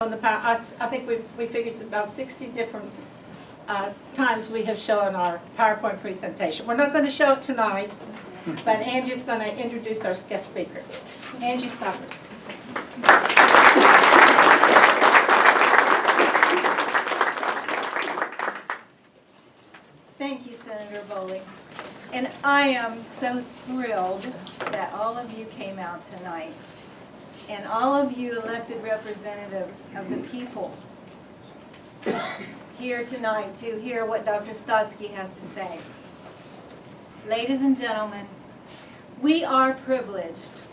On the I think we figured it's about 60 different times we have shown our PowerPoint presentation. We're not going to show it tonight, but Angie's going to introduce our guest speaker. Angie Summers. Thank you, Senator Bowling. And I am so thrilled that all of you came out tonight. And all of you elected representatives of the people here tonight to hear what Dr. Stotsky has to say. Ladies and gentlemen, we are privileged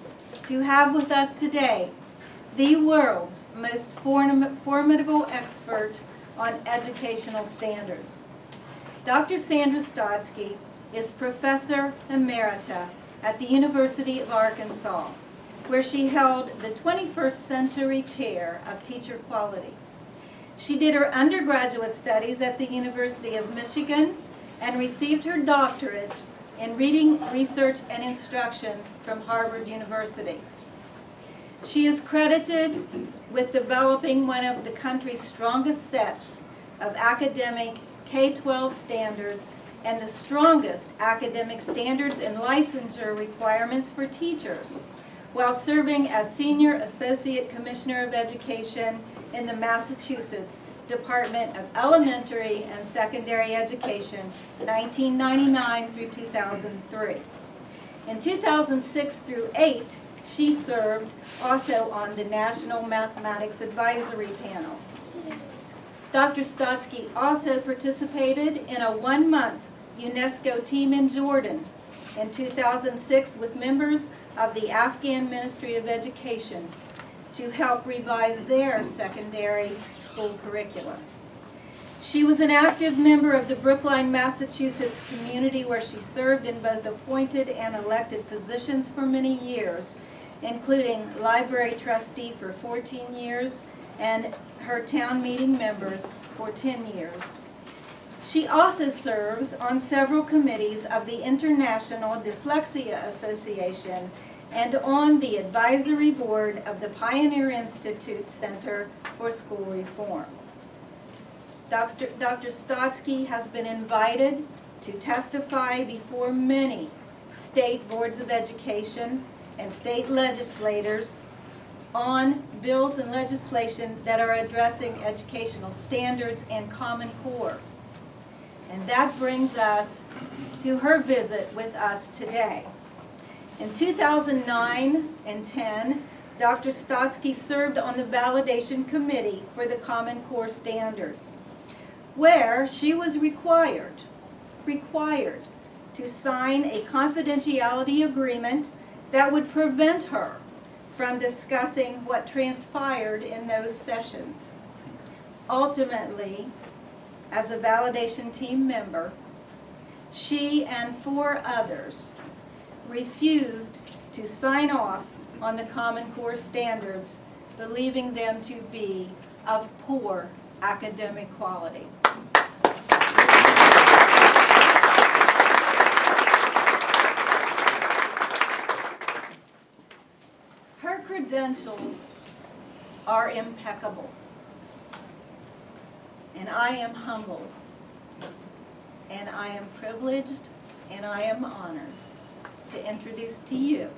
to have with us today the world's most formidable expert on educational standards. Dr. Sandra Stotsky is Professor Emerita at the University of Arkansas, where she held the 21st Century Chair of Teacher Quality. She did her undergraduate studies at the University of Michigan and received her doctorate in Reading, Research, and Instruction from Harvard University. She is credited with developing one of the country's strongest sets of academic K-12 standards and the strongest academic standards and licensure requirements for teachers, while serving as Senior Associate Commissioner of Education in the Massachusetts Department of Elementary and Secondary Education, 1999 through 2003. In 2006 through 8, she served also on the National Mathematics Advisory Panel. Dr. Stotsky also participated in a one-month UNESCO team in Jordan in 2006 with members of the Afghan Ministry of Education to help revise their secondary school curriculum. She was an active member of the Brookline, Massachusetts community, where she served in both appointed and elected positions for many years, including library trustee for 14 years and her town meeting members for 10 years. She also serves on several committees of the International Dyslexia Association and on the advisory board of the Pioneer Institute Center for School Reform. Dr. Stotsky has been invited to testify before many state boards of education and state legislators on bills and legislation that are addressing educational standards and Common Core. And that brings us to her visit with us today. In 2009 and 10, Dr. Stotsky served on the Validation Committee for the Common Core Standards, where she was required to sign a confidentiality agreement that would prevent her from discussing what transpired in those sessions. Ultimately, as a validation team member, she and 4 others refused to sign off on the Common Core standards, believing them to be of poor academic quality. Her credentials are impeccable, and I am humbled, and I am privileged, and I am honored to introduce to you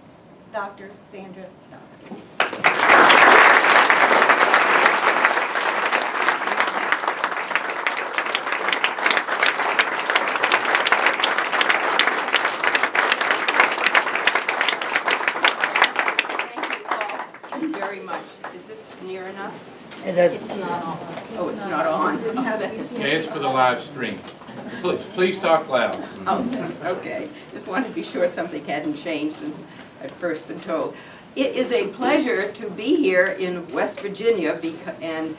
Dr. Sandra Stotsky. Very much. Is this near enough? It is. It's not on. Oh, it's not on. Okay, it's for the live stream. Please talk loud. Oh, okay. Just wanted to be sure something hadn't changed since I'd first been told. It is a pleasure to be here in West Virginia, and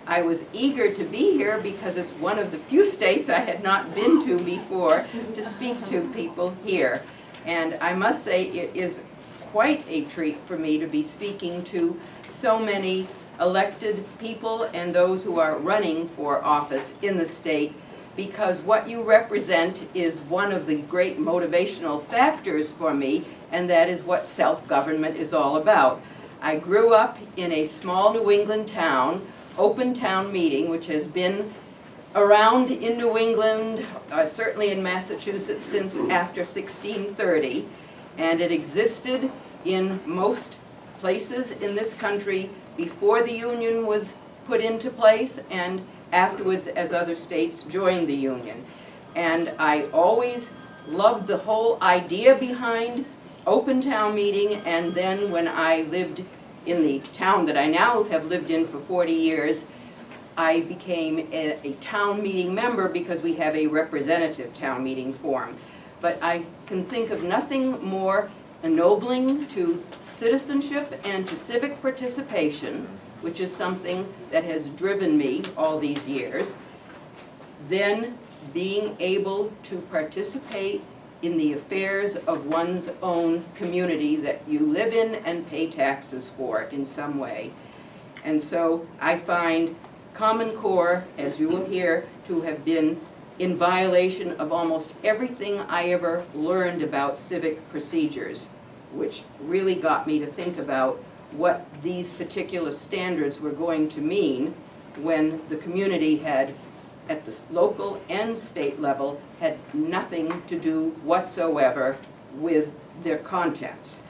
I was eager to be here because it's one of the few states I had not been to before to speak to people here. And I must say it is quite a treat for me to be speaking to so many elected people and those who are running for office in the state, because what you represent is one of the great motivational factors for me, and that is what self-government is all about. I grew up in a small New England town, open town meeting, which has been around in New England, certainly in Massachusetts, since after 1630, and it existed in most places in this country before the Union was put into place and afterwards as other states joined the Union. And I always loved the whole idea behind open town meeting, and then when I lived in the town that I now have lived in for 40 years, I became a town meeting member because we have a representative town meeting form. But I can think of nothing more ennobling to citizenship and to civic participation, which is something that has driven me all these years, than being able to participate in the affairs of one's own community that you live in and pay taxes for in some way. And so I find Common Core, as you will hear, to have been in violation of almost everything I ever learned about civic procedures, which really got me to think about what these particular standards were going to mean when the community had, at the local and state level, had nothing to do whatsoever with their contents.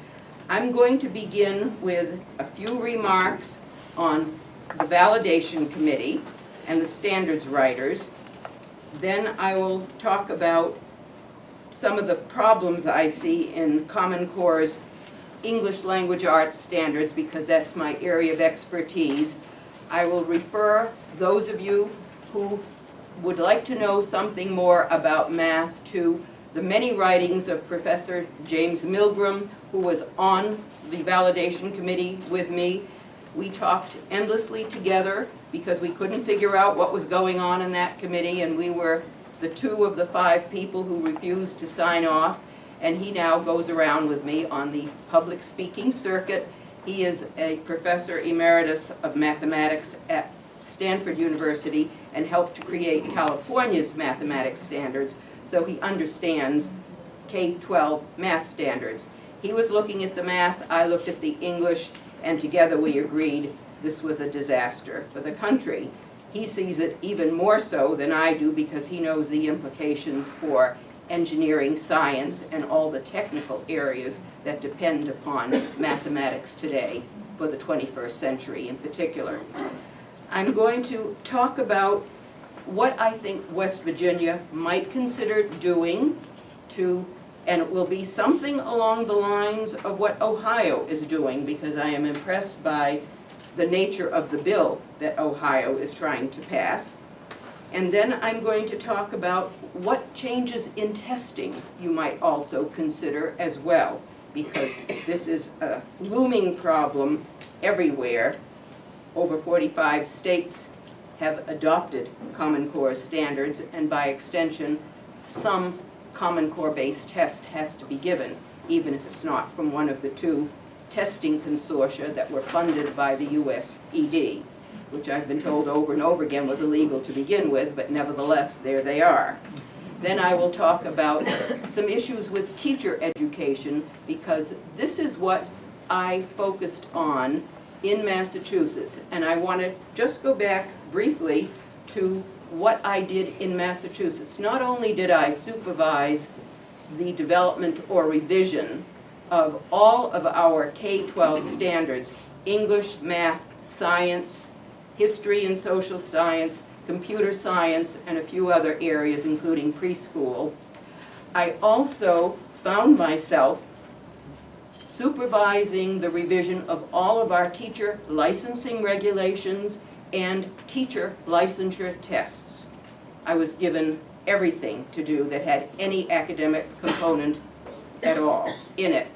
I'm going to begin with a few remarks on the validation committee and the standards writers. Then I will talk about some of the problems I see in Common Core's English language arts standards, because that's my area of expertise. I will refer those of you who would like to know something more about math to the many writings of Professor James Milgram, who was on the validation committee with me. We talked endlessly together because we couldn't figure out what was going on in that committee, and we were the 2 of the 5 people who refused to sign off, and he now goes around with me on the public speaking circuit. He is a professor emeritus of mathematics at Stanford University and helped to create California's mathematics standards, so he understands K-12 math standards. He was looking at the math, I looked at the English, and together we agreed this was a disaster for the country. He sees it even more so than I do because he knows the implications for engineering, science, and all the technical areas that depend upon mathematics today for the 21st century in particular. I'm going to talk about what I think West Virginia might consider doing to, and it will be something along the lines of what Ohio is doing, because I am impressed by the nature of the bill that Ohio is trying to pass. And then I'm going to talk about what changes in testing you might also consider as well, because this is a looming problem everywhere. Over 45 states have adopted Common Core standards, and by extension, some Common Core-based test has to be given, even if it's not from one of the 2 testing consortia that were funded by the US ED, which I've been told over and over again was illegal to begin with, but nevertheless, there they are. Then I will talk about some issues with teacher education, because this is what I focused on in Massachusetts, and I want to just go back briefly to what I did in Massachusetts. Not only did I supervise the development or revision of all of our K-12 standards, English, math, science, history and social science, computer science, and a few other areas, including preschool, I also found myself supervising the revision of all of our teacher licensing regulations and teacher licensure tests. I was given everything to do that had any academic component at all in it.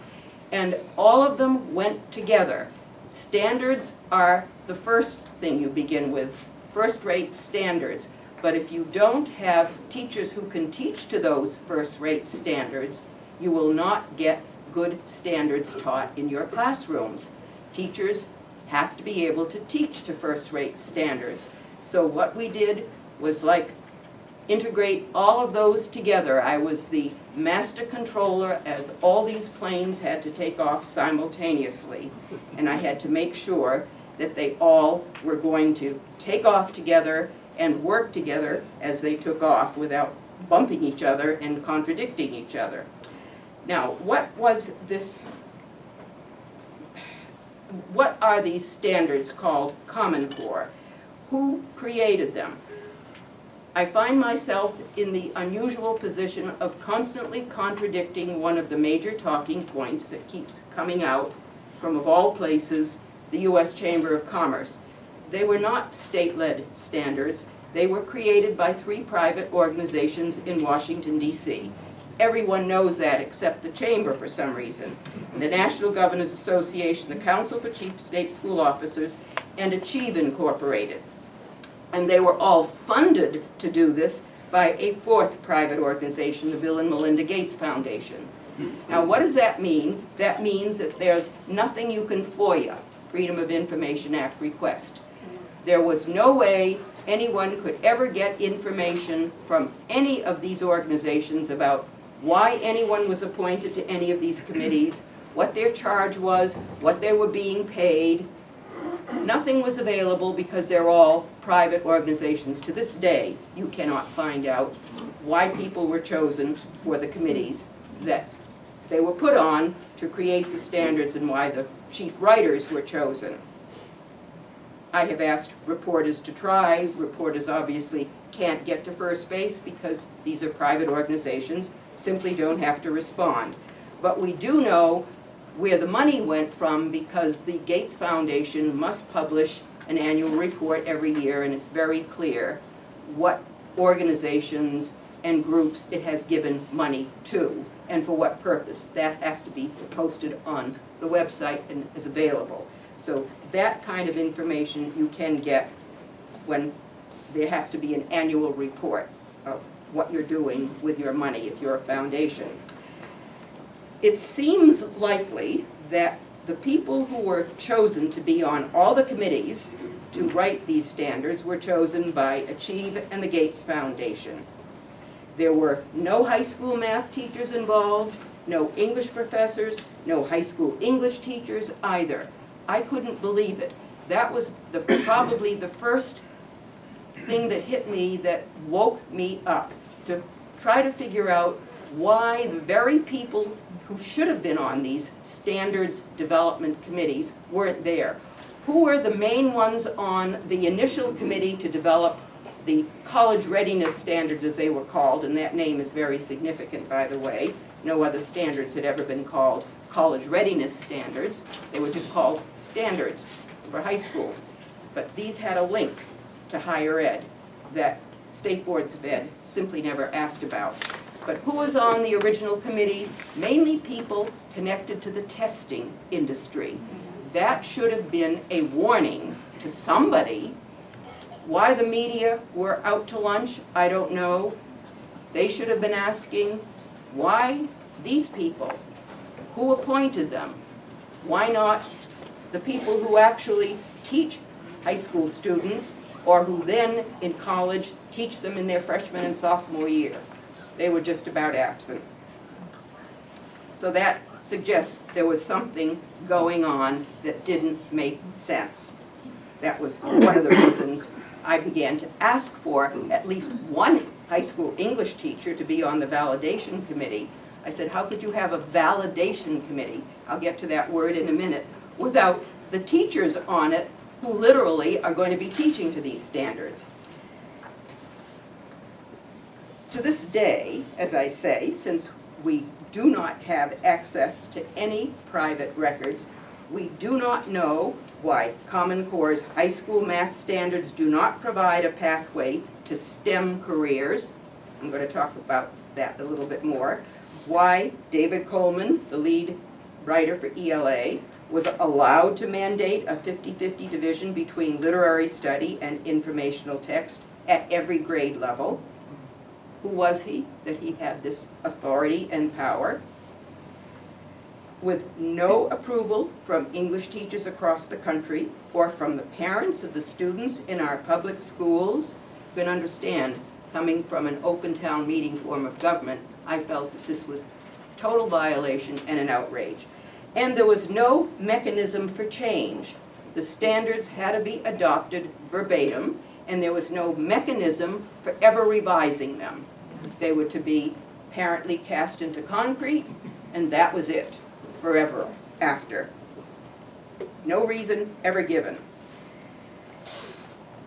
And all of them went together. Standards are the first thing you begin with, first-rate standards. But if you don't have teachers who can teach to those first-rate standards, you will not get good standards taught in your classrooms. Teachers have to be able to teach to first-rate standards. So what we did was like integrate all of those together. I was the master controller as all these planes had to take off simultaneously. And I had to make sure that they all were going to take off together and work together as they took off without bumping each other and contradicting each other. Now, what are these standards called Common Core? Who created them? I find myself in the unusual position of constantly contradicting one of the major talking points that keeps coming out from, of all places, the U.S. Chamber of Commerce. They were not state-led standards. They were created by 3 private organizations in Washington, D.C. Everyone knows that except the Chamber for some reason. The National Governors Association, the Council for Chief State School Officers, and Achieve Incorporated. And they were all funded to do this by a 4th private organization, the Bill and Melinda Gates Foundation. Now, what does that mean? That means that there's nothing you can FOIA, Freedom of Information Act request. There was no way anyone could ever get information from any of these organizations about why anyone was appointed to any of these committees, what their charge was, what they were being paid. Nothing was available because they're all private organizations. To this day, you cannot find out why people were chosen for the committees that they were put on to create the standards and why the chief writers were chosen. I have asked reporters to try. Reporters obviously can't get to first base because these are private organizations, simply don't have to respond. But we do know where the money went from because the Gates Foundation must publish an annual report every year, and it's very clear what organizations and groups it has given money to and for what purpose. That has to be posted on the website and is available. So that kind of information you can get when there has to be an annual report of what you're doing with your money if you're a foundation. It seems likely that the people who were chosen to be on all the committees to write these standards were chosen by Achieve and the Gates Foundation. There were no high school math teachers involved, no English professors, no high school English teachers either. I couldn't believe it. That was probably the first thing that hit me, that woke me up, to try to figure out why the very people who should have been on these standards development committees weren't there. Who were the main ones on the initial committee to develop the college readiness standards, as they were called, and that name is very significant, by the way. No other standards had ever been called college readiness standards. They were just called standards for high school. But these had a link to higher ed that state boards of ed simply never asked about. But who was on the original committee? Mainly people connected to the testing industry. That should have been a warning to somebody. Why the media were out to lunch, I don't know. They should have been asking, why these people? Who appointed them? Why not the people who actually teach high school students, or who then in college teach them in their freshman and sophomore year? They were just about absent. So that suggests there was something going on that didn't make sense. That was one of the reasons I began to ask for at least one high school English teacher to be on the validation committee. I said, how could you have a validation committee, I'll get to that word in a minute, without the teachers on it who literally are going to be teaching to these standards? To this day, as I say, since we do not have access to any private records, we do not know why Common Core's high school math standards do not provide a pathway to STEM careers. I'm going to talk about that a little bit more. Why David Coleman, the lead writer for ELA, was allowed to mandate a 50-50 division between literary study and informational text at every grade level. Who was he that he had this authority and power? With no approval from English teachers across the country or from the parents of the students in our public schools, you can understand coming from an open town meeting form of government, I felt that this was total violation and an outrage. And there was no mechanism for change. The standards had to be adopted verbatim, and there was no mechanism for ever revising them. They were to be apparently cast into concrete, and that was it, forever after. No reason ever given.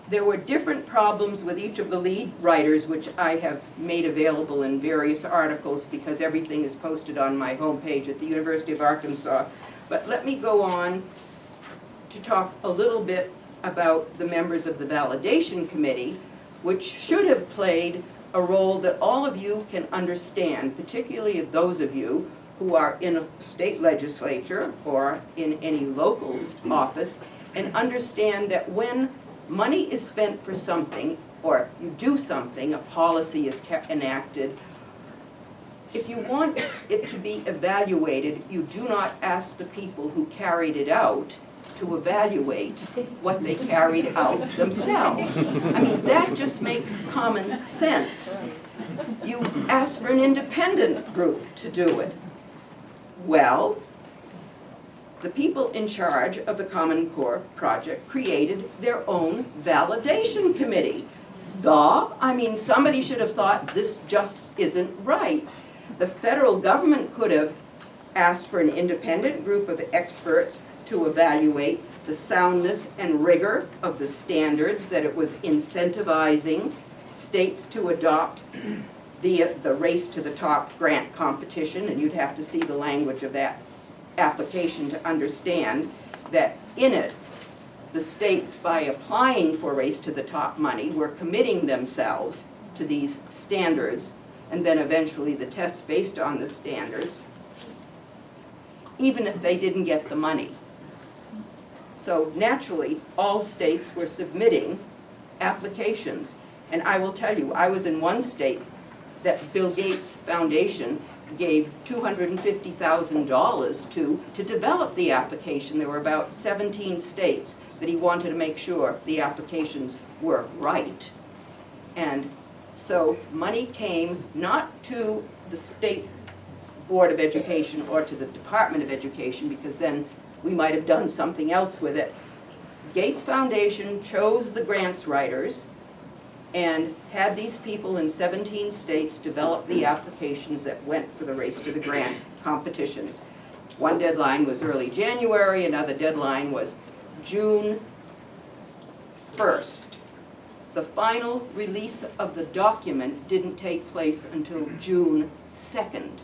There were different problems with each of the lead writers, which I have made available in various articles because everything is posted on my homepage at the University of Arkansas. But let me go on to talk a little bit about the members of the validation committee, which should have played a role that all of you can understand, particularly those of you who are in a state legislature or in any local office, and understand that when money is spent for something, or you do something, a policy is enacted, if you want it to be evaluated, you do not ask the people who carried it out to evaluate what they carried out themselves. I mean, that just makes common sense. You ask for an independent group to do it. Well, the people in charge of the Common Core project created their own validation committee. I mean, somebody should have thought this just isn't right. The federal government could have asked for an independent group of experts to evaluate the soundness and rigor of the standards that it was incentivizing states to adopt via the Race to the Top grant competition, and you'd have to see the language of that application to understand that in it, the states, by applying for Race to the Top money, were committing themselves to these standards, and then eventually the tests based on the standards, even if they didn't get the money. So naturally, all states were submitting applications. And I will tell you, I was in one state that Bill Gates Foundation gave $250,000 to develop the application. There were about 17 states that he wanted to make sure the applications were right. And so money came not to the State Board of Education or to the Department of Education, because then we might have done something else with it. Gates Foundation chose the grants writers and had these people in 17 states develop the applications that went for the Race to the Grant competitions. One deadline was early January, another deadline was June 1st. The final release of the document didn't take place until June 2nd.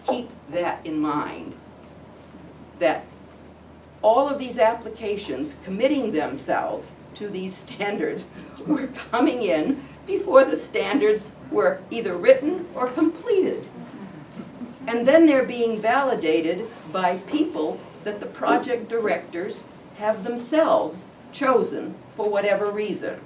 Keep that in mind, that all of these applications committing themselves to these standards were coming in before the standards were either written or completed. And then they're being validated by people that the project directors have themselves chosen for whatever reason.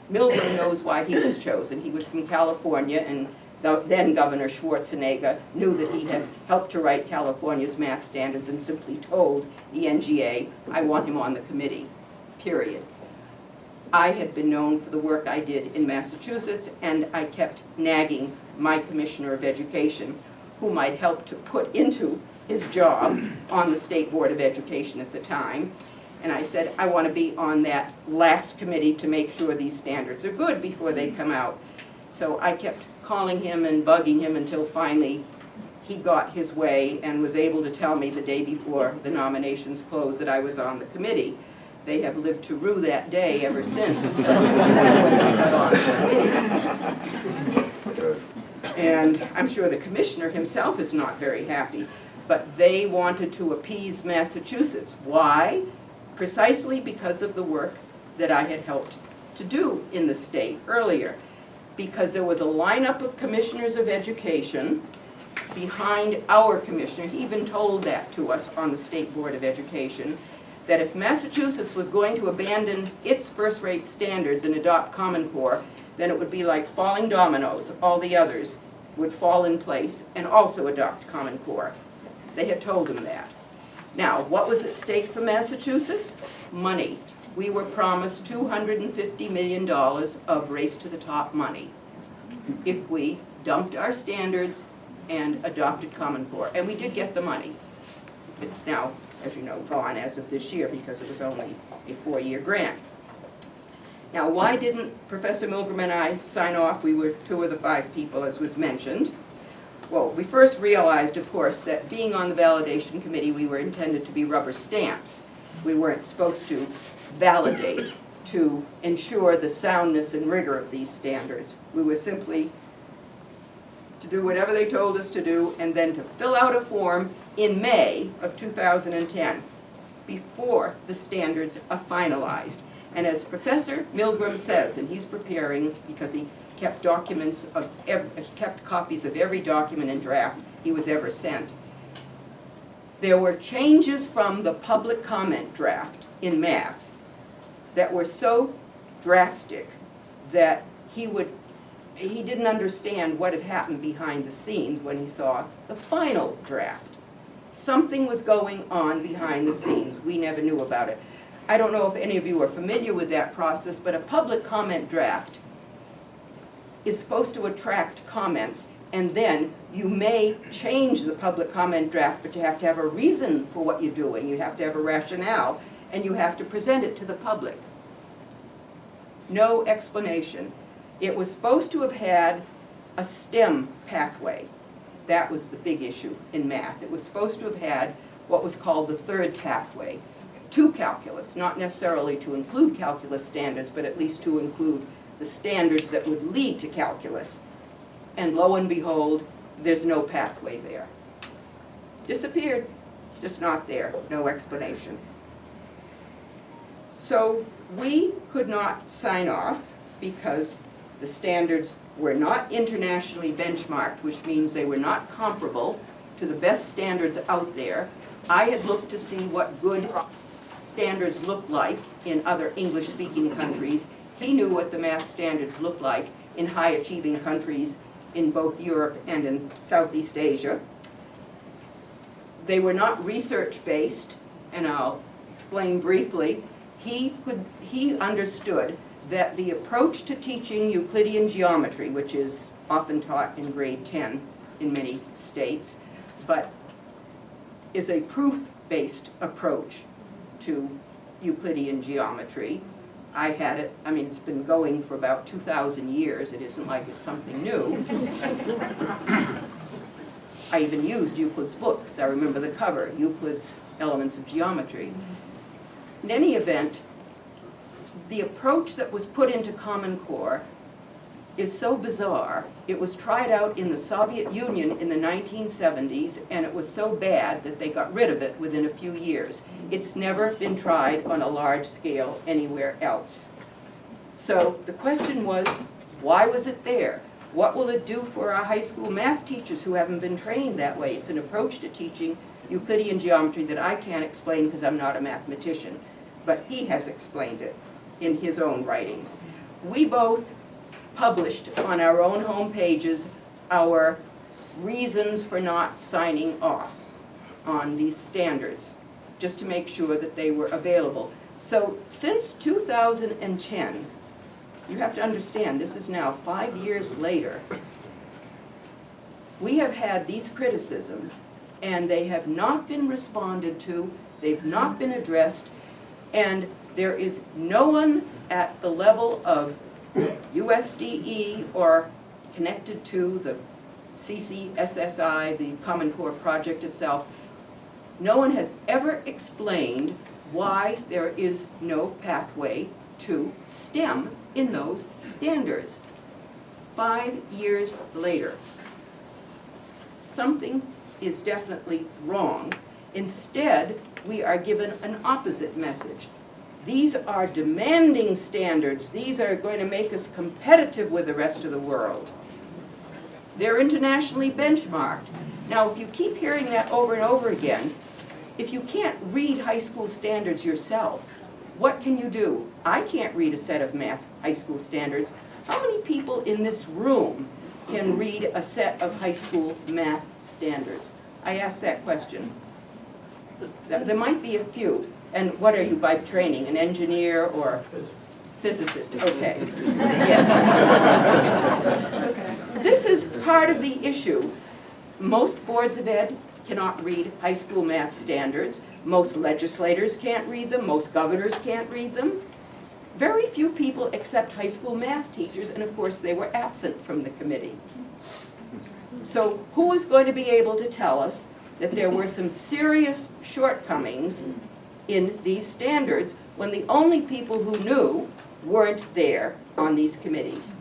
Milburn knows why he was chosen. He was from California, and then Governor Schwarzenegger knew that he had helped to write California's math standards and simply told the NGA, I want him on the committee, period. I had been known for the work I did in Massachusetts, and I kept nagging my Commissioner of Education, whom I'd helped to put into his job on the State Board of Education at the time. And I said, I want to be on that last committee to make sure these standards are good before they come out. So I kept calling him and bugging him until finally he got his way and was able to tell me the day before the nominations closed that I was on the committee. They have lived to rue that day ever since. And I'm sure the commissioner himself is not very happy, but they wanted to appease Massachusetts. Why? Precisely because of the work that I had helped to do in the state earlier. Because there was a lineup of commissioners of education behind our commissioner. He even told that to us on the State Board of Education, that if Massachusetts was going to abandon its first-rate standards and adopt Common Core, then it would be like falling dominoes. All the others would fall in place and also adopt Common Core. They had told him that. Now, what was at stake for Massachusetts? Money. we were promised $250 million of Race to the Top money if we dumped our standards and adopted Common Core. And we did get the money. It's now, as you know, gone as of this year because it was only a 4-year grant. Now, why didn't Professor Milgram and I sign off? We were 2 of the 5 people, as was mentioned. Well, we first realized, of course, that being on the validation committee, we were intended to be rubber stamps. We weren't supposed to validate to ensure the soundness and rigor of these standards. We were simply to do whatever they told us to do and then to fill out a form in May of 2010 before the standards are finalized. And as Professor Milgram says, and he's preparing because he kept documents of he kept copies of every document and draft he was ever sent. There were changes from the public comment draft in math that were so drastic that he didn't understand what had happened behind the scenes when he saw the final draft. Something was going on behind the scenes. We never knew about it. I don't know if any of you are familiar with that process, but a public comment draft is supposed to attract comments, and then you may change the public comment draft, but you have to have a reason for what you're doing. You have to have a rationale, and you have to present it to the public. No explanation. It was supposed to have had a STEM pathway. That was the big issue in math. It was supposed to have had what was called the third pathway to calculus, not necessarily to include calculus standards, but at least to include the standards that would lead to calculus. And lo and behold, there's no pathway there. Disappeared, just not there, no explanation. So we could not sign off because the standards were not internationally benchmarked, which means they were not comparable to the best standards out there. I had looked to see what good standards looked like in other English-speaking countries. He knew what the math standards looked like in high-achieving countries in both Europe and in Southeast Asia. They were not research-based, and I'll explain briefly. He understood that the approach to teaching Euclidean geometry, which is often taught in grade 10 in many states, but is a proof-based approach to Euclidean geometry. I had it, I mean, it's been going for about 2,000 years. It isn't like it's something new. I even used Euclid's book, because I remember the cover, Euclid's Elements of Geometry. In any event, the approach that was put into Common Core is so bizarre. It was tried out in the Soviet Union in the 1970s, and it was so bad that they got rid of it within a few years. It's never been tried on a large scale anywhere else. So the question was, why was it there? What will it do for our high school math teachers who haven't been trained that way? It's an approach to teaching Euclidean geometry that I can't explain because I'm not a mathematician, but he has explained it in his own writings. We both published on our own home pages our reasons for not signing off on these standards, just to make sure that they were available. So since 2010, you have to understand, this is now 5 years later, we have had these criticisms, and they have not been responded to, they've not been addressed, and there is no one at the level of USDE or connected to the CCSSI, the Common Core project itself. No one has ever explained why there is no pathway to STEM in those standards. 5 years later, something is definitely wrong. Instead, we are given an opposite message. These are demanding standards. These are going to make us competitive with the rest of the world. They're internationally benchmarked. Now, if you keep hearing that over and over again, if you can't read high school standards yourself, what can you do? I can't read a set of math high school standards. How many people in this room can read a set of high school math standards? I asked that question. There might be a few. And what are you by training, an engineer or physicist? Okay, yes. So this is part of the issue. Most boards of ed cannot read high school math standards. Most legislators can't read them. Most governors can't read them. Very few people accept high school math teachers, and of course they were absent from the committee. So who is going to be able to tell us that there were some serious shortcomings in these standards when the only people who knew weren't there on these committees?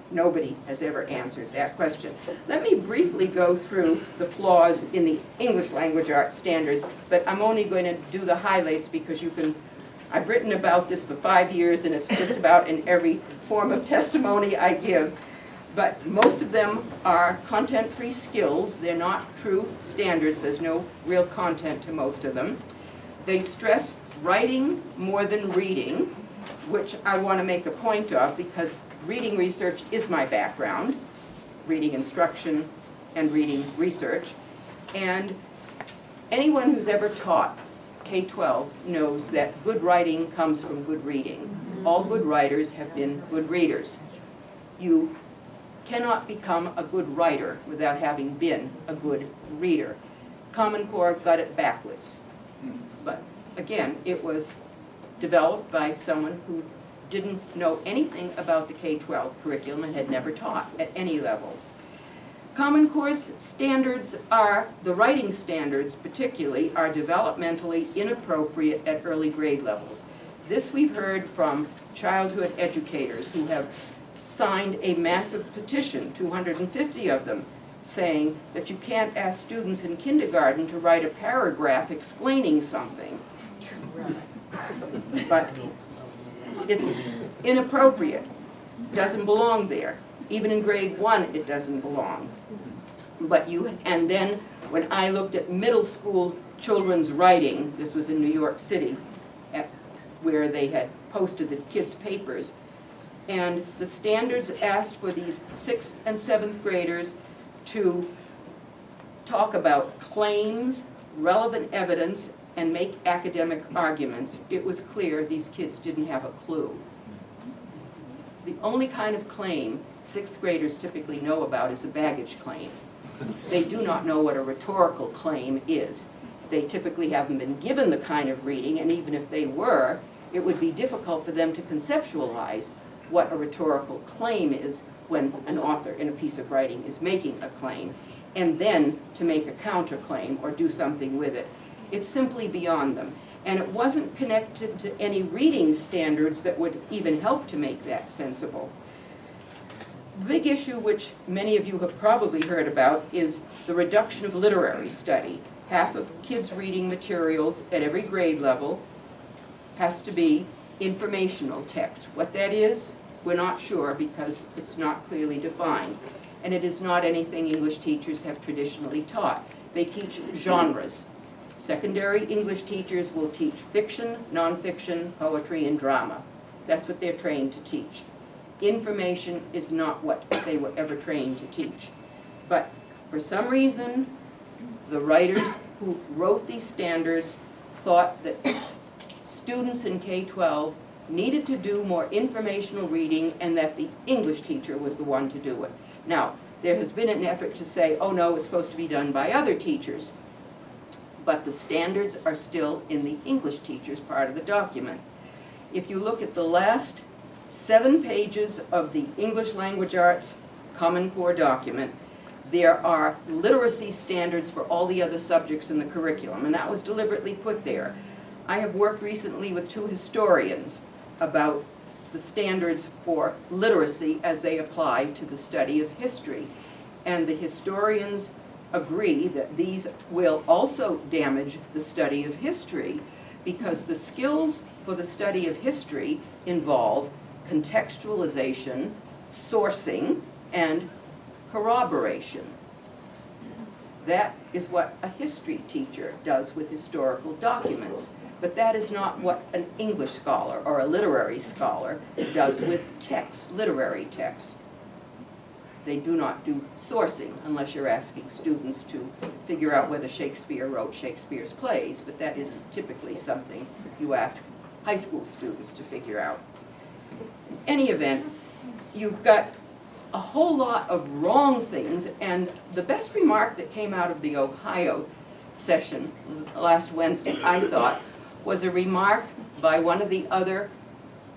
Nobody has ever answered that question. Let me briefly go through the flaws in the English language arts standards, but I'm only going to do the highlights because I've written about this for 5 years and it's just about in every form of testimony I give. But most of them are content-free skills. They're not true standards. There's no real content to most of them. They stress writing more than reading, which I want to make a point of because reading research is my background, reading instruction and reading research. And anyone who's ever taught K-12 knows that good writing comes from good reading. All good writers have been good readers. You cannot become a good writer without having been a good reader. Common Core got it backwards. But again, it was developed by someone who didn't know anything about the K-12 curriculum and had never taught at any level. Common Core's standards are, the writing standards particularly, are developmentally inappropriate at early grade levels. This we've heard from childhood educators who have signed a massive petition, 250 of them, saying that you can't ask students in kindergarten to write a paragraph explaining something. But it's inappropriate, doesn't belong there. Even in grade 1, it doesn't belong. And then when I looked at middle school children's writing, this was in New York City, where they had posted the kids' papers, and the standards asked for these 6th and 7th graders to talk about claims, relevant evidence, and make academic arguments. It was clear these kids didn't have a clue. The only kind of claim 6th graders typically know about is a baggage claim. They do not know what a rhetorical claim is. They typically haven't been given the kind of reading, and even if they were, it would be difficult for them to conceptualize what a rhetorical claim is when an author in a piece of writing is making a claim, and then to make a counterclaim or do something with it. It's simply beyond them. And it wasn't connected to any reading standards that would even help to make that sensible. The big issue, which many of you have probably heard about, is the reduction of literary study. Half of kids' reading materials at every grade level has to be informational text. What that is, we're not sure because it's not clearly defined. And it is not anything English teachers have traditionally taught. They teach genres. Secondary English teachers will teach fiction, nonfiction, poetry, and drama. That's what they're trained to teach. Information is not what they were ever trained to teach. But for some reason, the writers who wrote these standards thought that students in K-12 needed to do more informational reading and that the English teacher was the one to do it. Now, there has been an effort to say, oh no, it's supposed to be done by other teachers. But the standards are still in the English teacher's part of the document. If you look at the last 7 pages of the English Language Arts Common Core document, there are literacy standards for all the other subjects in the curriculum, and that was deliberately put there. I have worked recently with 2 historians about the standards for literacy as they apply to the study of history. And the historians agree that these will also damage the study of history because the skills for the study of history involve contextualization, sourcing, and corroboration. That is what a history teacher does with historical documents, but that is not what an English scholar or a literary scholar does with texts, literary texts. they do not do sourcing unless you're asking students to figure out whether Shakespeare wrote Shakespeare's plays, but that isn't typically something you ask high school students to figure out. In any event, you've got a whole lot of wrong things, and the best remark that came out of the Ohio session last Wednesday, I thought, was a remark by one of the other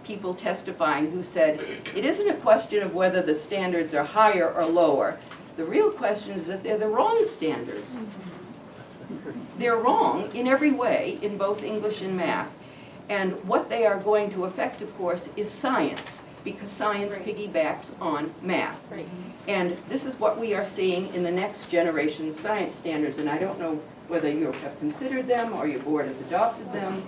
people testifying who said, it isn't a question of whether the standards are higher or lower. The real question is that they're the wrong standards. They're wrong in every way in both English and math. And what they are going to affect, of course, is science, because science piggybacks on math. Right. And this is what we are seeing in the next generation science standards, and I don't know whether you have considered them or your board has adopted them,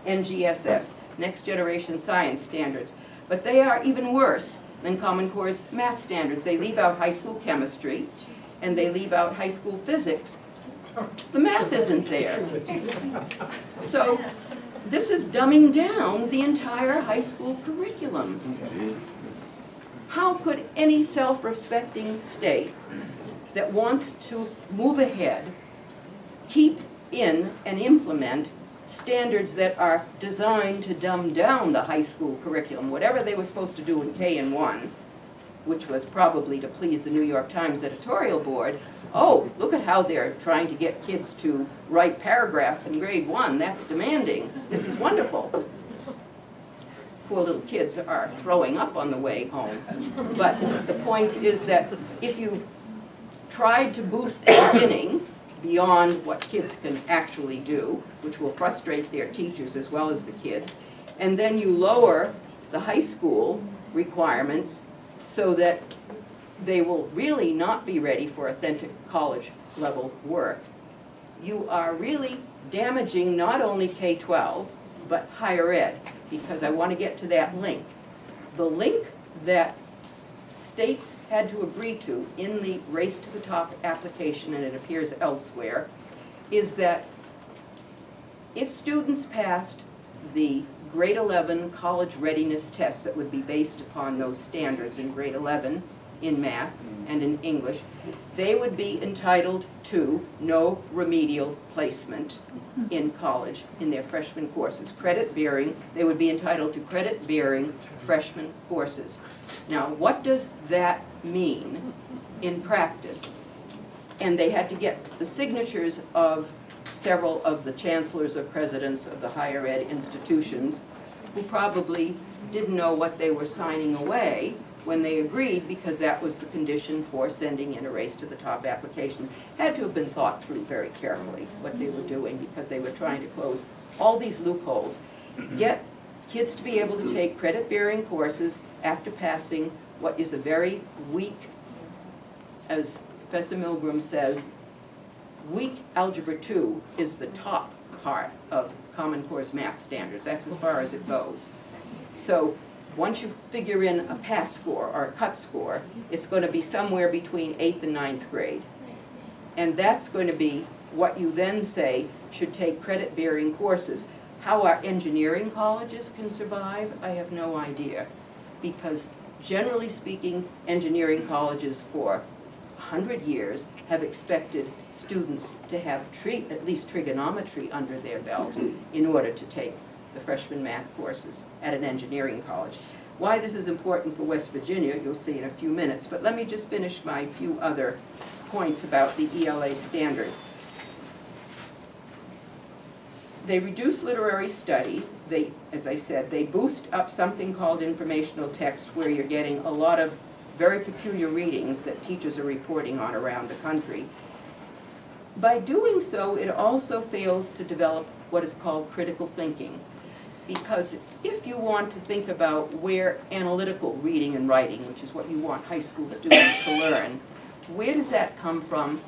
NGSS, Next Generation Science Standards. But they are even worse than Common Core's math standards. They leave out high school chemistry, and they leave out high school physics. The math isn't there. So this is dumbing down the entire high school curriculum. How could any self-respecting state that wants to move ahead keep in and implement standards that are designed to dumb down the high school curriculum, whatever they were supposed to do in K and 1, which was probably to please the New York Times editorial board? Oh, look at how they're trying to get kids to write paragraphs in grade 1. That's demanding. This is wonderful. Poor little kids are throwing up on the way home. But the point is that if you tried to boost the beginning beyond what kids can actually do, which will frustrate their teachers as well as the kids, and then you lower the high school requirements so that they will really not be ready for authentic college level work, you are really damaging not only K-12, but higher ed, because I want to get to that link. The link that states had to agree to in the Race to the Top application, and it appears elsewhere, is that if students passed the grade 11 college readiness test that would be based upon those standards in grade 11 in math and in English, they would be entitled to no remedial placement in college in their freshman courses. Credit bearing, they would be entitled to credit bearing freshman courses. Now, what does that mean in practice? And they had to get the signatures of several of the chancellors or presidents of the higher ed institutions who probably didn't know what they were signing away when they agreed, because that was the condition for sending in a Race to the Top application. Had to have been thought through very carefully what they were doing, because they were trying to close all these loopholes. Get kids to be able to take credit-bearing courses after passing what is a very weak, as Professor Milgram says, weak Algebra 2 is the top part of Common Core's math standards. That's as far as it goes. So once you figure in a pass score or a cut score, it's going to be somewhere between 8th and 9th grade. And that's going to be what you then say should take credit-bearing courses. How our engineering colleges can survive, I have no idea. Because generally speaking, engineering colleges for 100 years have expected students to have at least trigonometry under their belt in order to take the freshman math courses at an engineering college. Why this is important for West Virginia, you'll see in a few minutes, but let me just finish my few other points about the ELA standards. They reduce literary study. They, as I said, they boost up something called informational text, where you're getting a lot of very peculiar readings that teachers are reporting on around the country. By doing so, it also fails to develop what is called critical thinking. Because if you want to think about where analytical reading and writing, which is what you want high school students to learn, where does that come from?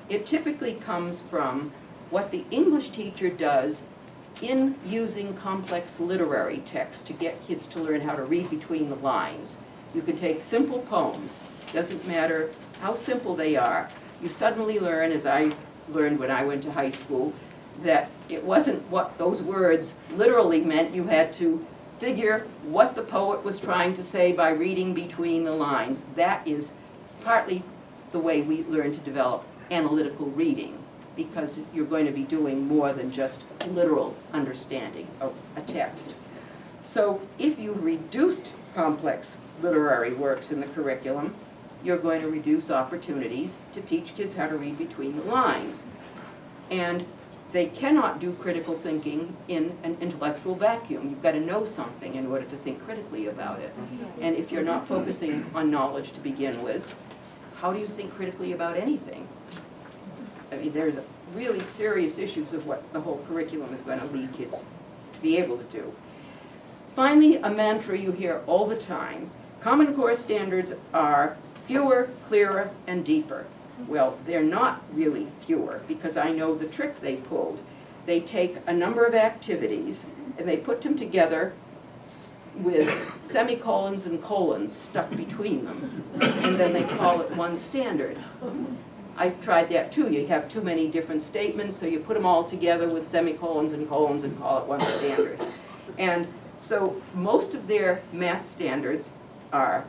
It typically comes from what the English teacher does in using complex literary text to get kids to learn how to read between the lines. You can take simple poems, doesn't matter how simple they are. You suddenly learn, as I learned when I went to high school, that it wasn't what those words literally meant. You had to figure what the poet was trying to say by reading between the lines. That is partly the way we learn to develop analytical reading, because you're going to be doing more than just literal understanding of a text. So if you've reduced complex literary works in the curriculum, you're going to reduce opportunities to teach kids how to read between the lines. And they cannot do critical thinking in an intellectual vacuum. You've got to know something in order to think critically about it. And if you're not focusing on knowledge to begin with, how do you think critically about anything? I mean, there's really serious issues of what the whole curriculum is going to lead kids to be able to do. Finally, a mantra you hear all the time: Common Core standards are fewer, clearer, and deeper. Well, they're not really fewer, because I know the trick they pulled. They take a number of activities and they put them together with semicolons and colons stuck between them, and then they call it one standard. I've tried that too. You have too many different statements, so you put them all together with semicolons and colons and call it one standard. And so most of their math standards are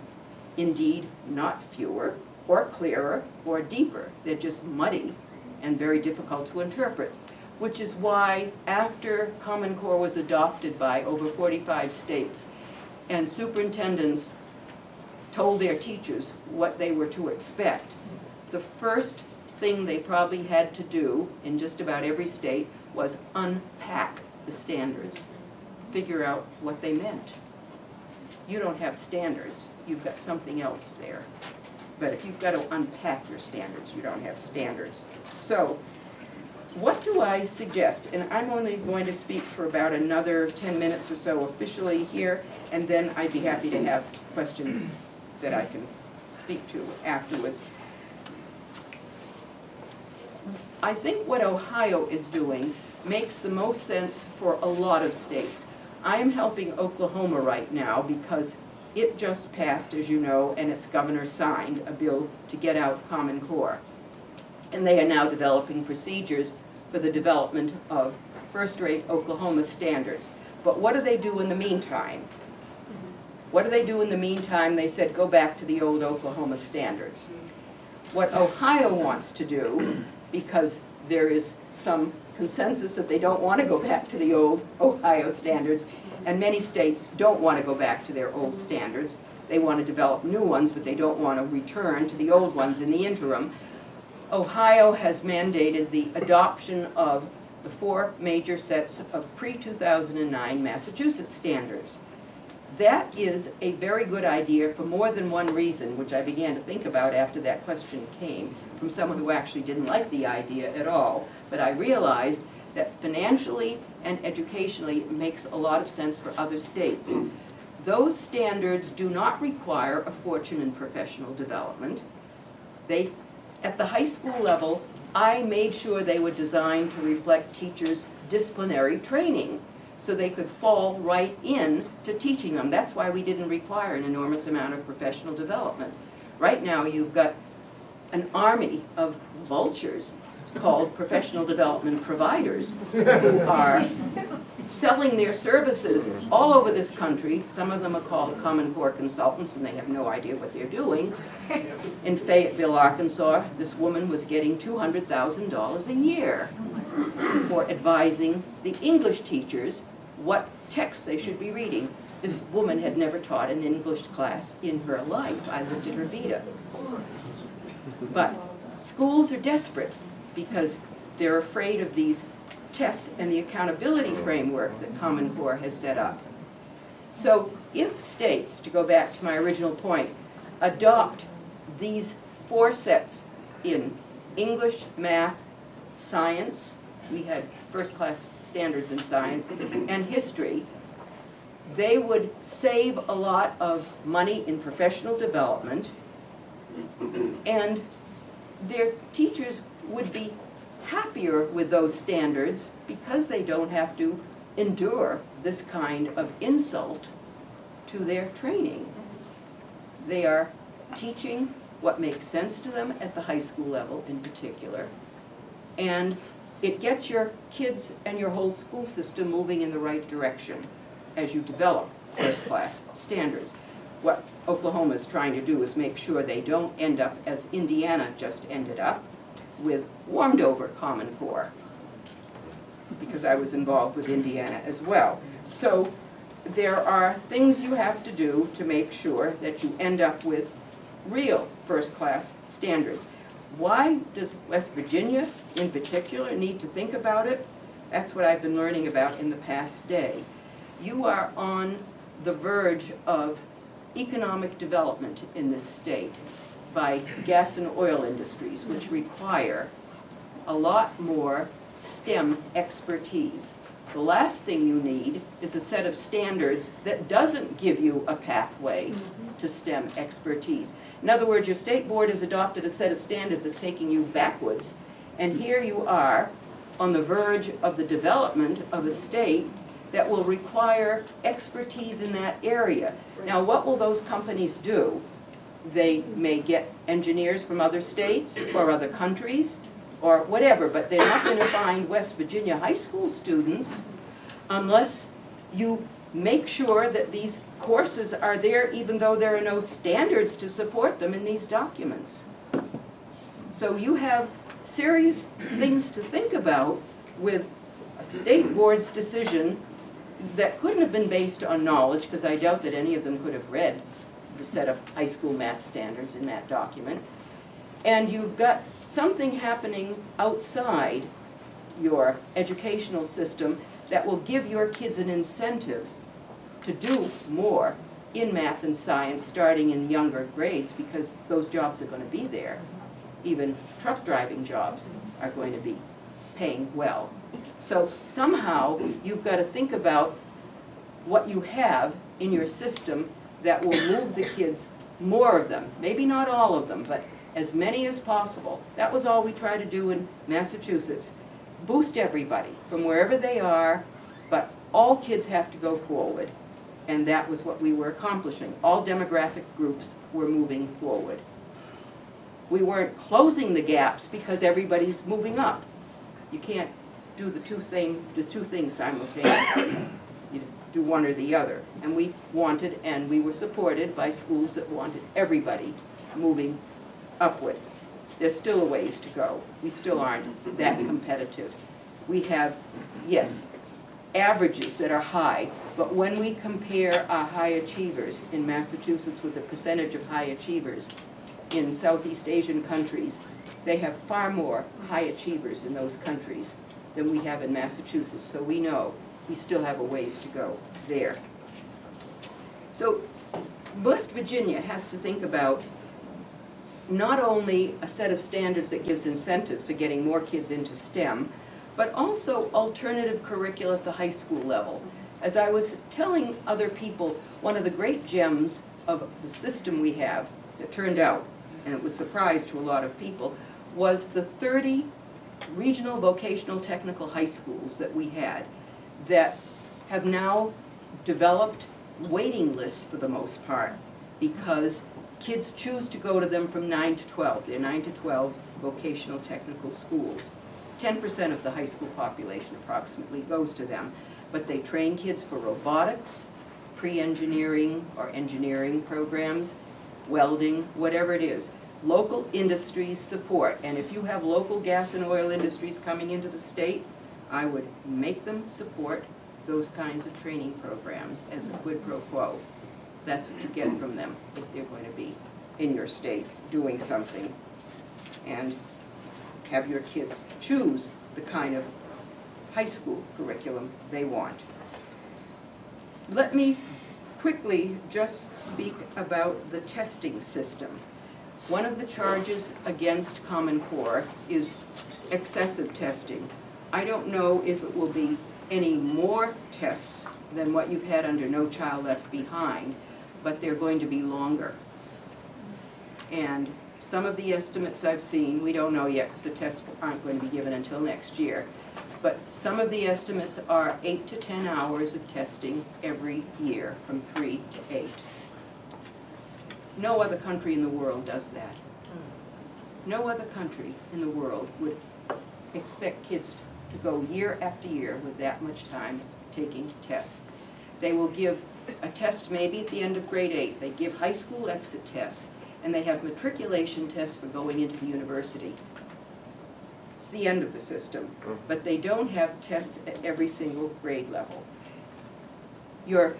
indeed not fewer or clearer or deeper. They're just muddy and very difficult to interpret, which is why after Common Core was adopted by over 45 states and superintendents told their teachers what they were to expect, the first thing they probably had to do in just about every state was unpack the standards, figure out what they meant. You don't have standards, you've got something else there. But if you've got to unpack your standards, you don't have standards. So, what do I suggest? And I'm only going to speak for about another 10 minutes or so officially here, and then I'd be happy to have questions that I can speak to afterwards. I think what Ohio is doing makes the most sense for a lot of states. I am helping Oklahoma right now because it just passed, as you know, and its governor signed a bill to get out Common Core. And they are now developing procedures for the development of first-rate Oklahoma standards. But what do they do in the meantime? What do they do in the meantime? They said, go back to the old Oklahoma standards. What Ohio wants to do, because there is some consensus that they don't want to go back to the old Ohio standards, and many states don't want to go back to their old standards. They want to develop new ones, but they don't want to return to the old ones in the interim. Ohio has mandated the adoption of the 4 major sets of pre-2009 Massachusetts standards. That is a very good idea for more than one reason, which I began to think about after that question came from someone who actually didn't like the idea at all. But I realized that financially and educationally it makes a lot of sense for other states. Those standards do not require a fortune in professional development. At the high school level, I made sure they were designed to reflect teachers' disciplinary training, so they could fall right in to teaching them. That's why we didn't require an enormous amount of professional development. Right now, you've got an army of vultures called professional development providers who are selling their services all over this country. Some of them are called Common Core consultants, and they have no idea what they're doing. In Fayetteville, Arkansas, this woman was getting $200,000 a year for advising the English teachers what texts they should be reading. This woman had never taught an English class in her life. I looked at her vita. But schools are desperate because they're afraid of these tests and the accountability framework that Common Core has set up. So if states, to go back to my original point, adopt these 4 sets in English, math, science, we had first-class standards in science, and history, they would save a lot of money in professional development, and their teachers would be happier with those standards because they don't have to endure this kind of insult to their training. They are teaching what makes sense to them at the high school level in particular, and it gets your kids and your whole school system moving in the right direction as you develop first-class standards. what Oklahoma is trying to do is make sure they don't end up as Indiana just ended up, with warmed over Common Core, because I was involved with Indiana as well. So there are things you have to do to make sure that you end up with real first-class standards. Why does West Virginia in particular need to think about it? That's what I've been learning about in the past day. You are on the verge of economic development in this state by gas and oil industries, which require a lot more STEM expertise. The last thing you need is a set of standards that doesn't give you a pathway to STEM expertise. In other words, your state board has adopted a set of standards that's taking you backwards, and here you are on the verge of the development of a state that will require expertise in that area. Now, what will those companies do? They may get engineers from other states or other countries or whatever, but they're not going to find West Virginia high school students unless you make sure that these courses are there, even though there are no standards to support them in these documents. So you have serious things to think about with a state board's decision that couldn't have been based on knowledge, because I doubt that any of them could have read the set of high school math standards in that document. And you've got something happening outside your educational system that will give your kids an incentive to do more in math and science starting in younger grades, because those jobs are going to be there. Even truck driving jobs are going to be paying well. So somehow you've got to think about what you have in your system that will move the kids, more of them, maybe not all of them, but as many as possible. That was all we tried to do in Massachusetts. Boost everybody from wherever they are, but all kids have to go forward. And that was what we were accomplishing. All demographic groups were moving forward. We weren't closing the gaps because everybody's moving up. You can't do the two things simultaneously. You do one or the other. And we wanted, and we were supported by schools that wanted everybody moving upward. There's still a ways to go. We still aren't that competitive. We have, yes, averages that are high, but when we compare our high achievers in Massachusetts with the percentage of high achievers in Southeast Asian countries, they have far more high achievers in those countries than we have in Massachusetts, so we know we still have a ways to go there. So West Virginia has to think about not only a set of standards that gives incentive for getting more kids into STEM, but also alternative curricula at the high school level. As I was telling other people, one of the great gems of the system we have that turned out, and it was a surprise to a lot of people, was the 30 regional vocational technical high schools that we had that have now developed waiting lists for the most part, because kids choose to go to them from 9 to 12. They're 9 to 12 vocational technical schools. 10% of the high school population approximately goes to them, but they train kids for robotics, pre-engineering or engineering programs, welding, whatever it is. Local industries support, and if you have local gas and oil industries coming into the state, I would make them support those kinds of training programs as a quid pro quo. That's what you get from them if they're going to be in your state doing something. And have your kids choose the kind of high school curriculum they want. Let me quickly just speak about the testing system. One of the charges against Common Core is excessive testing. I don't know if it will be any more tests than what you've had under No Child Left Behind, but they're going to be longer. And some of the estimates I've seen, we don't know yet because the tests aren't going to be given until next year, but some of the estimates are 8 to 10 hours of testing every year, from 3 to 8. No other country in the world does that. No other country in the world would expect kids to go year after year with that much time taking tests. They will give a test maybe at the end of grade 8. They give high school exit tests, and they have matriculation tests for going into the university. It's the end of the system, but they don't have tests at every single grade level. Your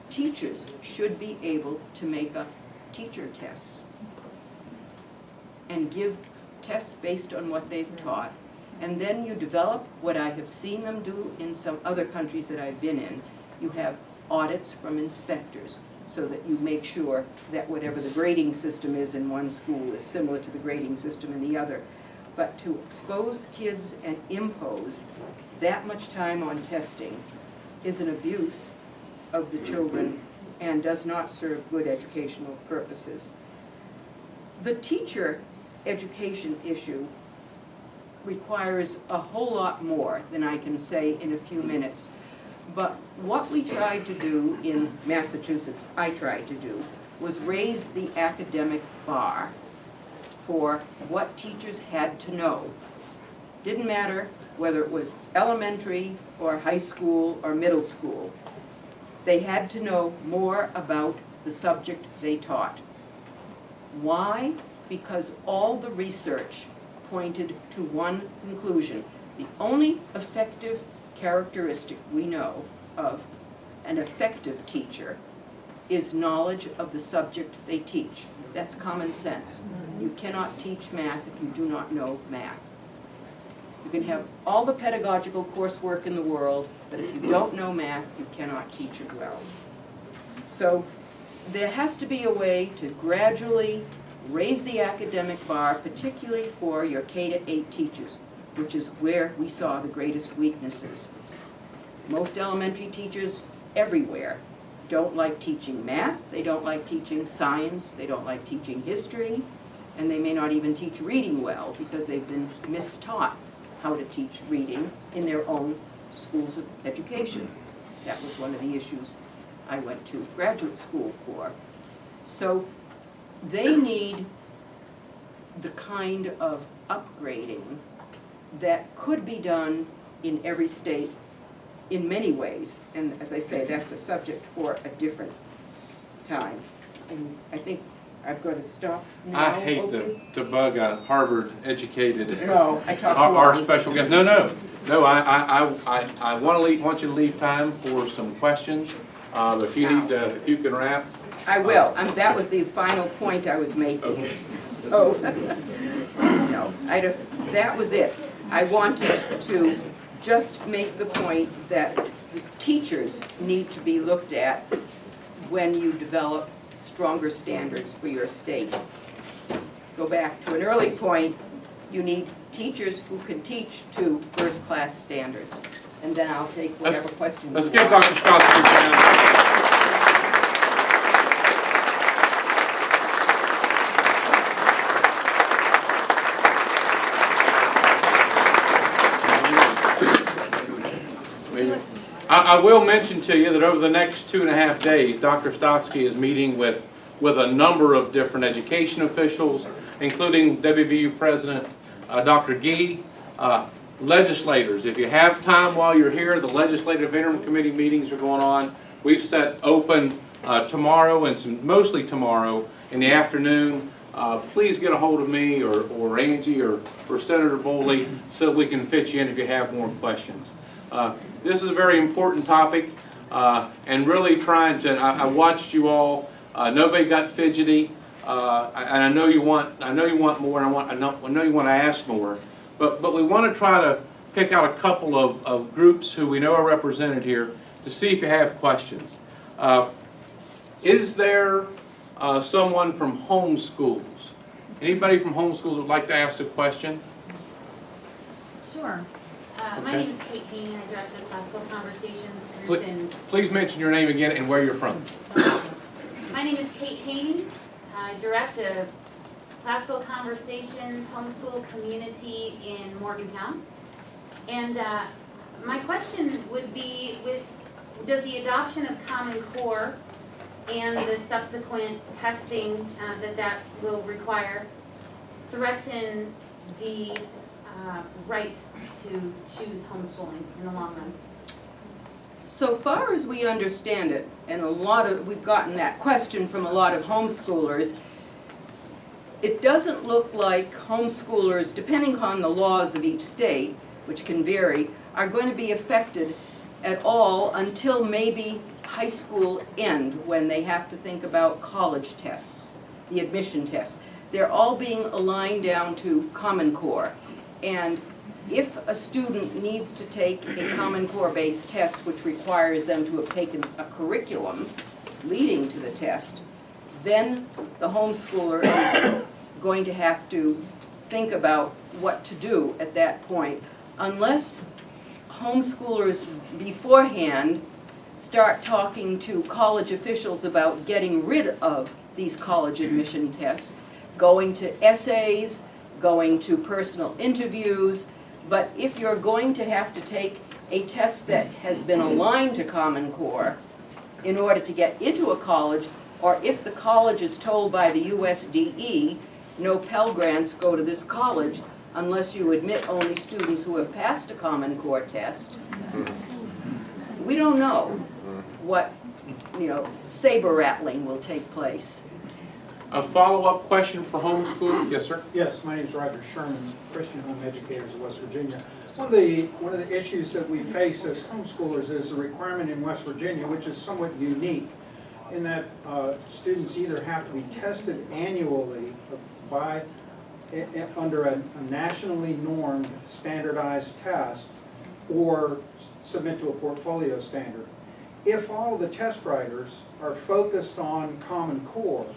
teachers should be able to make up teacher tests and give tests based on what they've taught. And then you develop what I have seen them do in some other countries that I've been in. You have audits from inspectors so that you make sure that whatever the grading system is in one school is similar to the grading system in the other. But to expose kids and impose that much time on testing is an abuse of the children and does not serve good educational purposes. The teacher education issue requires a whole lot more than I can say in a few minutes. But what we tried to do in Massachusetts, I tried to do, was raise the academic bar for what teachers had to know. Didn't matter whether it was elementary or high school or middle school. They had to know more about the subject they taught. Why? Because all the research pointed to one conclusion. The only effective characteristic we know of an effective teacher is knowledge of the subject they teach. That's common sense. You cannot teach math if you do not know math. You can have all the pedagogical coursework in the world, but if you don't know math, you cannot teach it well. So there has to be a way to gradually raise the academic bar, particularly for your K-8 teachers, which is where we saw the greatest weaknesses. Most elementary teachers everywhere don't like teaching math, they don't like teaching science, they don't like teaching history, and they may not even teach reading well because they've been mistaught how to teach reading in their own schools of education. That was one of the issues I went to graduate school for. So they need the kind of upgrading that could be done in every state in many ways. And as I say, that's a subject for a different time. And I think I've got to stop now. I hate to bug a Harvard-educated, No, I talked our special guest. No, I want you to leave time for some questions. If you can wrap. I will. That was the final point I was making. Okay. So, no, that was it. I wanted to just make the point that the teachers need to be looked at when you develop stronger standards for your state. Go back to an early point, you need teachers who can teach to first-class standards. And then I'll take whatever question you want. Let's give Dr. Stotsky time. I will mention to you that over the next 2.5 days, Dr. Stotsky is meeting with a number of different education officials, including WVU President Dr. Gee, legislators. If you have time while you're here, the Legislative Interim Committee meetings are going on. We've set open tomorrow and mostly tomorrow in the afternoon. Please get a hold of me or Angie or Senator Boley so that we can fit you in if you have more questions. This is a very important topic, and really trying to. I watched you all. Nobody got fidgety, and I know you want more. And I know you want to ask more, but we want to try to pick out a couple of groups who we know are represented here to see if you have questions. Is there someone from homeschools? Anybody from homeschools would like to ask a question? Sure. My name is Kate Hayne. I direct the Classical Conversations group in... Please mention your name again and where you're from. My name is Kate Hayne. I direct a Classical Conversations homeschool community in Morgantown. And my question would be, does the adoption of Common Core and the subsequent testing that will require threaten the right to choose homeschooling in the long run? So far as we understand it, and we've gotten that question from a lot of homeschoolers, it doesn't look like homeschoolers, depending on the laws of each state, which can vary, are going to be affected at all until maybe high school end, when they have to think about college tests, the admission tests. They're all being aligned down to Common Core. And if a student needs to take a Common Core-based test, which requires them to have taken a curriculum leading to the test, then the homeschooler is going to have to think about what to do at that point. Unless homeschoolers beforehand start talking to college officials about getting rid of these college admission tests, going to essays, going to personal interviews. But if you're going to have to take a test that has been aligned to Common Core in order to get into a college, or if the college is told by the USDE, no Pell Grants go to this college unless you admit only students who have passed a Common Core test, we don't know what, saber rattling will take place. A follow-up question for homeschool? Yes, sir? Yes, my name is Roger Sherman, Christian Home Educators of West Virginia. One of the issues that we face as homeschoolers is a requirement in West Virginia, which is somewhat unique, in that students either have to be tested annually under a nationally normed standardized test, or submit to a portfolio standard. If all the test writers are focused on Common Core,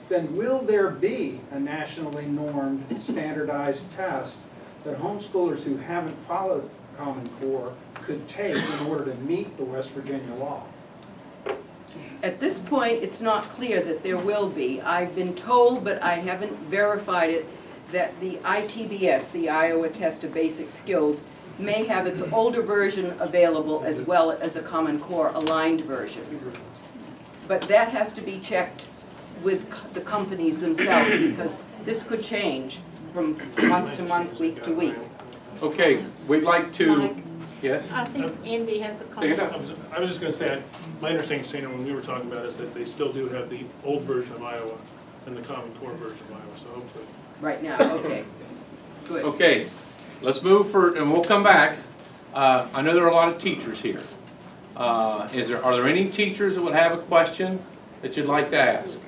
then will there be a nationally normed standardized test that homeschoolers who haven't followed Common Core could take in order to meet the West Virginia law? At this point, it's not clear that there will be. I've been told, but I haven't verified it, that the ITBS, the Iowa Test of Basic Skills, may have its older version available as well as a Common Core aligned version. But that has to be checked with the companies themselves, because this could change from month to month, week to week. Okay, we'd like to, Mike? yes? I think Andy has a Stand comment. up. I was just going to say, my understanding, Sandra, when we were talking about it, is that they still do have the old version of Iowa and the Common Core version of Iowa, so hopefully. Right now, okay, good. Okay, let's move and we'll come back. I know there are a lot of teachers here. Are there any teachers that would have a question that you'd like to ask?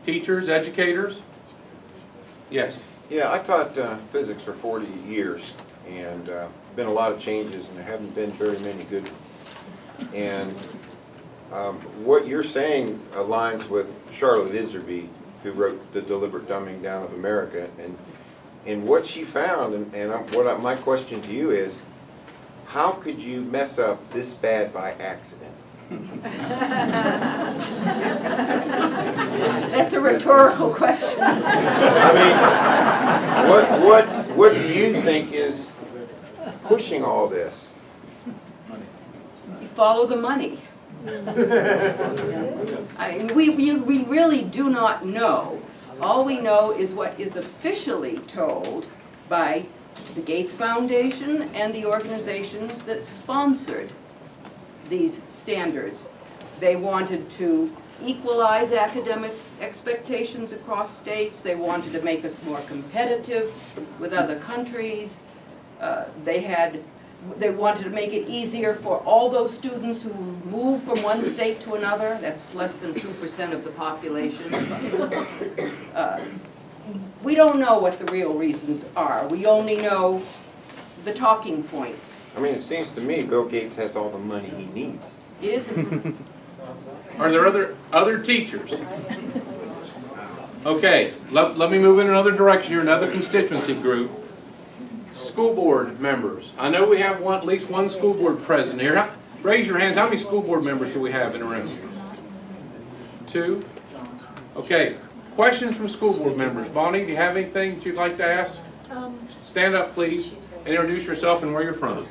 Teachers, educators? Yes. Yeah, I taught physics for 40 years, and been a lot of changes, and there haven't been very many good ones. And what you're saying aligns with Charlotte Iserby, who wrote The Deliberate Dumbing Down of America, and what she found, and my question to you is, how could you mess up this bad by accident? That's a rhetorical question. I mean, what do you think is pushing all this? You follow the money. We really do not know. All we know is what is officially told by the Gates Foundation and the organizations that sponsored these standards. They wanted to equalize academic expectations across states. They wanted to make us more competitive with other countries. They wanted to make it easier for all those students who move from one state to another. That's less than 2% of the population. We don't know what the real reasons are. We only know the talking points. I mean, it seems to me Bill Gates has all the money he needs. It isn't. Are there other teachers? Okay, let me move in another direction here, another constituency group. School board members. I know we have at least one school board president here. Raise your hands. How many school board members do we have in the room? 2? Okay. Questions from school board members. Bonnie, do you have anything that you'd like to ask? Stand up, please, and introduce yourself and where you're from.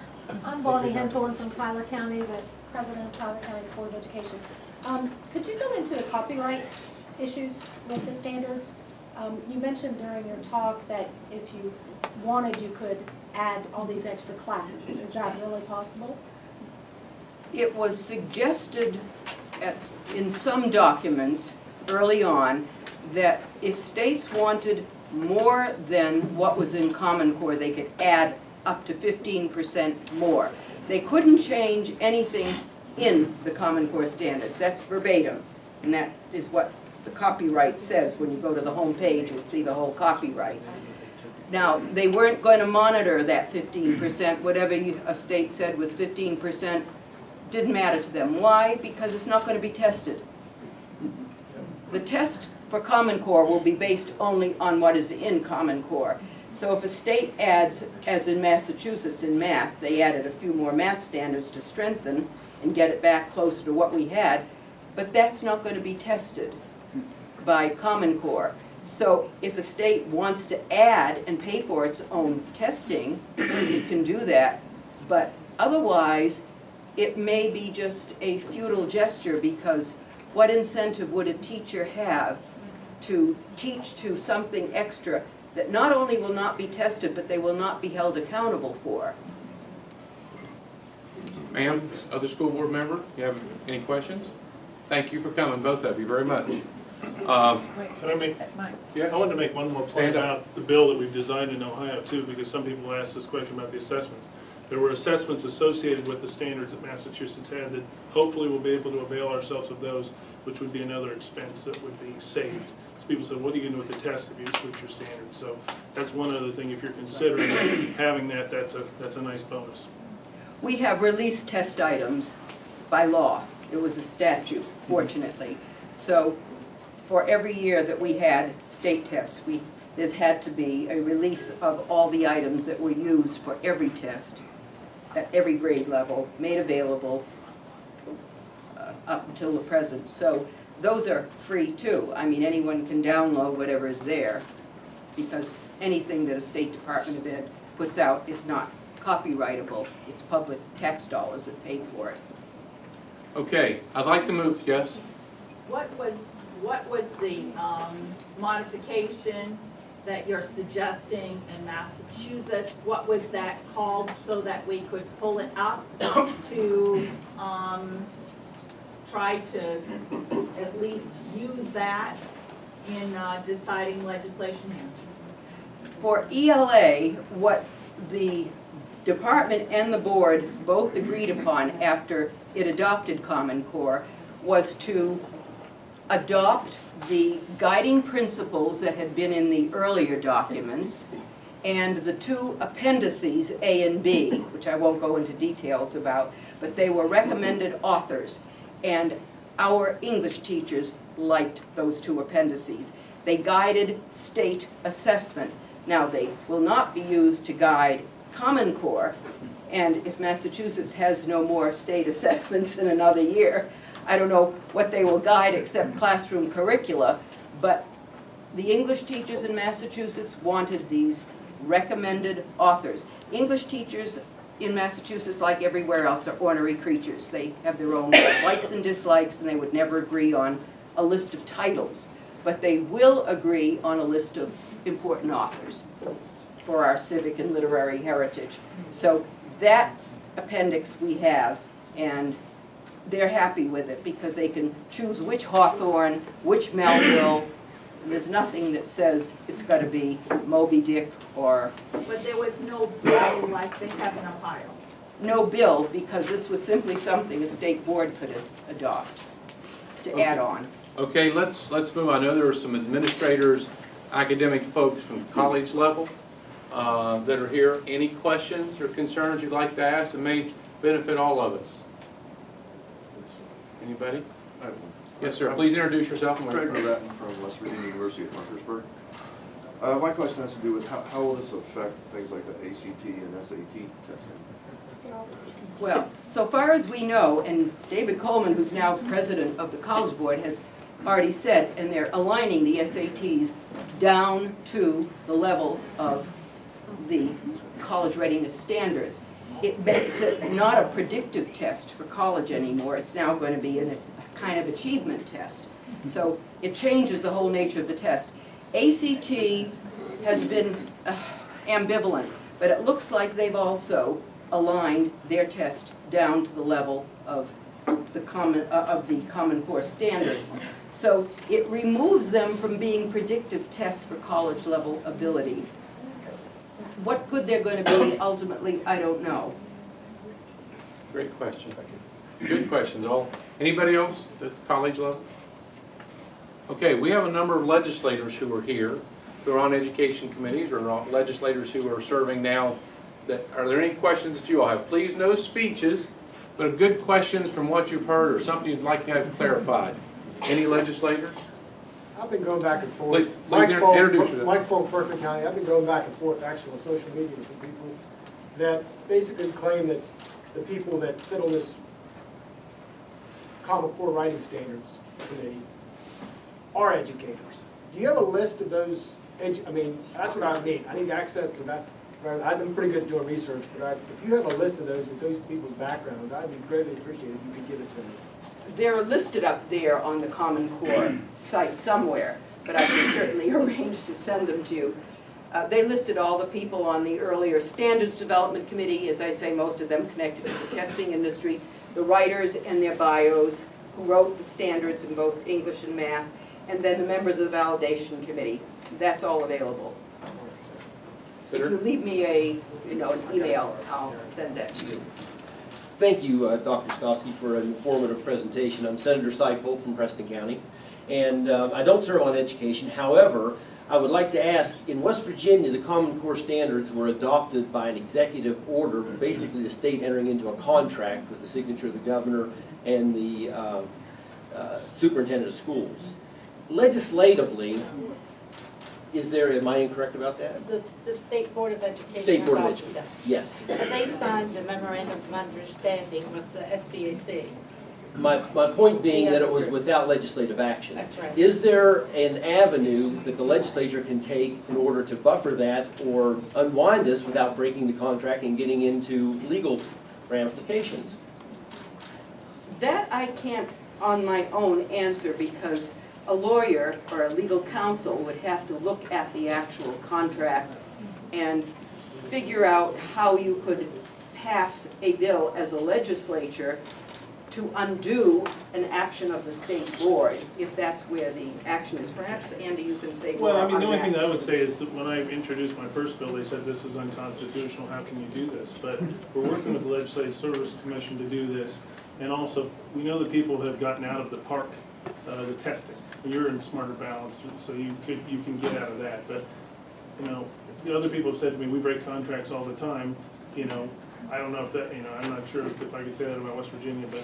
I'm Bonnie Hentorn from Tyler County, the president of Tyler County's Board of Education. Could you go into the copyright issues with the standards? You mentioned during your talk that if you wanted, you could add all these extra classes. Is that really possible? it was suggested in some documents early on that if states wanted more than what was in Common Core, they could add up to 15% more. They couldn't change anything in the Common Core standards. That's verbatim, and that is what the copyright says. When you go to the home page, you'll see the whole copyright. Now, they weren't going to monitor that 15%. Whatever a state said was 15% didn't matter to them. Why? Because it's not going to be tested. The test for Common Core will be based only on what is in Common Core. So if a state adds, as in Massachusetts in math, they added a few more math standards to strengthen and get it back closer to what we had, but that's not going to be tested by Common Core. So if a state wants to add and pay for its own testing, it can do that, but otherwise it may be just a futile gesture, because what incentive would a teacher have to teach to something extra that not only will not be tested, but they will not be held accountable for? Ma'am, other school board member, you have any questions? Thank you for coming, both of you, very much. Can I make, Yeah. I wanted to make one more point Stand up. about the bill that we've designed in Ohio too, because some people asked this question about the assessments. There were assessments associated with the standards that Massachusetts had that hopefully we'll be able to avail ourselves of those, which would be another expense that would be saved. So people said, what are you going to do with the test if you switch your standards? So that's one other thing, if you're considering having that, that's a nice bonus. We have released test items by law. It was a statute, fortunately. So for every year that we had state tests, there's had to be a release of all the items that were used for every test at every grade level, made available up until the present. So those are free too. I mean, anyone can download whatever is there, because anything that a State Department of Ed puts out is not copyrightable. It's public tax dollars that paid for it. Okay, I'd like to move, yes? What was the modification that you're suggesting in Massachusetts? What was that called, so that we could pull it up to try to at least use that in deciding legislation here? For ELA, what the department and the board both agreed upon after it adopted Common Core was to adopt the guiding principles that had been in the earlier documents and the two appendices, A and B, which I won't go into details about, but they were recommended authors. And our English teachers liked those two appendices. They guided state assessment. Now, they will not be used to guide Common Core, and if Massachusetts has no more state assessments in another year, I don't know what they will guide except classroom curricula, but the English teachers in Massachusetts wanted these recommended authors. English teachers in Massachusetts, like everywhere else, are ornery creatures. They have their own likes and dislikes, and they would never agree on a list of titles, but they will agree on a list of important authors for our civic and literary heritage. So that appendix we have, and they're happy with it because they can choose which Hawthorne, which Melville. There's nothing that says it's got to be Moby Dick or... But there was no bill like they have in Ohio. No bill, because this was simply something a state board could adopt to add on. Okay, let's move. I know there are some administrators, academic folks from college level that are here. Any questions or concerns you'd like to ask that may benefit all of us? Anybody? Yes, sir. Please introduce yourself. Craig Rabatin from West Virginia University at Parkersburg. My question has to do with how will this affect things like the ACT and SAT testing? Well, so far as we know, and David Coleman, who's now president of the College Board, has already said, and they're aligning the SATs down to the level of the college readiness standards. It makes it not a predictive test for college anymore. It's now going to be a kind of achievement test. So it changes the whole nature of the test. ACT has been ambivalent, but it looks like they've also aligned their test down to the level of the Common Core standards. So it removes them from being predictive tests for college level ability. What good they're going to be ultimately, I don't know. Great question. Good questions, all. Anybody else at the college level? Okay, we have a number of legislators who are here, who are on education committees, or legislators who are serving now. Are there any questions that you all have? Please, no speeches, but good questions from what you've heard or something you'd like to have clarified. Any legislators? I've been going back and forth. Please introduce yourself. Mike Folk, Berkeley County. I've been going back and forth actually on social media with some people that basically claim that the people that sit on this Common Core Writing Standards Committee are educators. Do you have a list of those? I mean, that's what I mean. I need access to that. I've been pretty good at doing research, but if you have a list of those with those people's backgrounds, I'd be greatly appreciated if you could give it to me. They're listed up there on the Common Core site somewhere, but I can certainly arrange to send them to you. They listed all the people on the earlier Standards Development Committee, as I say, most of them connected to the testing industry, the writers and their bios who wrote the standards in both English and math, and then the members of the Validation Committee. That's all available. If you leave me an email, I'll send that to you. Thank you, Dr. Stotsky, for an informative presentation. I'm Senator Seipel from Preston County, and I don't serve on education. However, I would like to ask, in West Virginia, the Common Core standards were adopted by an executive order, basically the state entering into a contract with the signature of the governor and the superintendent of schools. Legislatively, am I incorrect about that? The State Board of Education. State Board of adopted Education, that. yes. They signed the memorandum of understanding with the SBAC. My point being that it was without legislative action. That's right. Is there an avenue that the legislature can take in order to buffer that or unwind this without breaking the contract and getting into legal ramifications? That I can't on my own answer, because a lawyer or a legal counsel would have to look at the actual contract and figure out how you could pass a bill as a legislature to undo an action of the state board, if that's where the action is. Perhaps, Andy, you can say more Well, I on mean, the only that. thing that I would say is that when I introduced my first bill, they said this is unconstitutional, how can you do this? But we're working with the Legislative Service Commission to do this. And also, we know that people have gotten out of the park, the testing. You're in Smarter Balance, so you can get out of that. But, the other people have said to me, we break contracts all the time. I don't know if that, I'm not sure if I could say that about West Virginia, but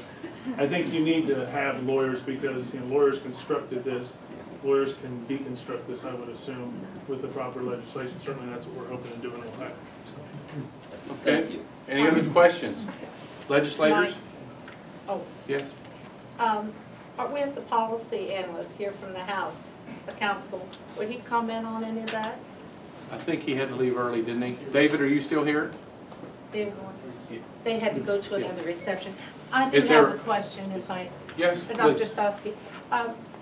I think you need to have lawyers, because, lawyers constructed this. Lawyers can deconstruct this, I would assume, with the proper legislation. Certainly that's what we're hoping to do in Ohio. So. Okay. Any other questions? Legislators? Oh. Yes. We have the policy analyst here from the House, the council. Would he comment on any of that? I think he had to leave early, didn't he? David, are you still here? They had to go to another reception. I do Is there- have a question, if I, Yes. Dr. Stotsky.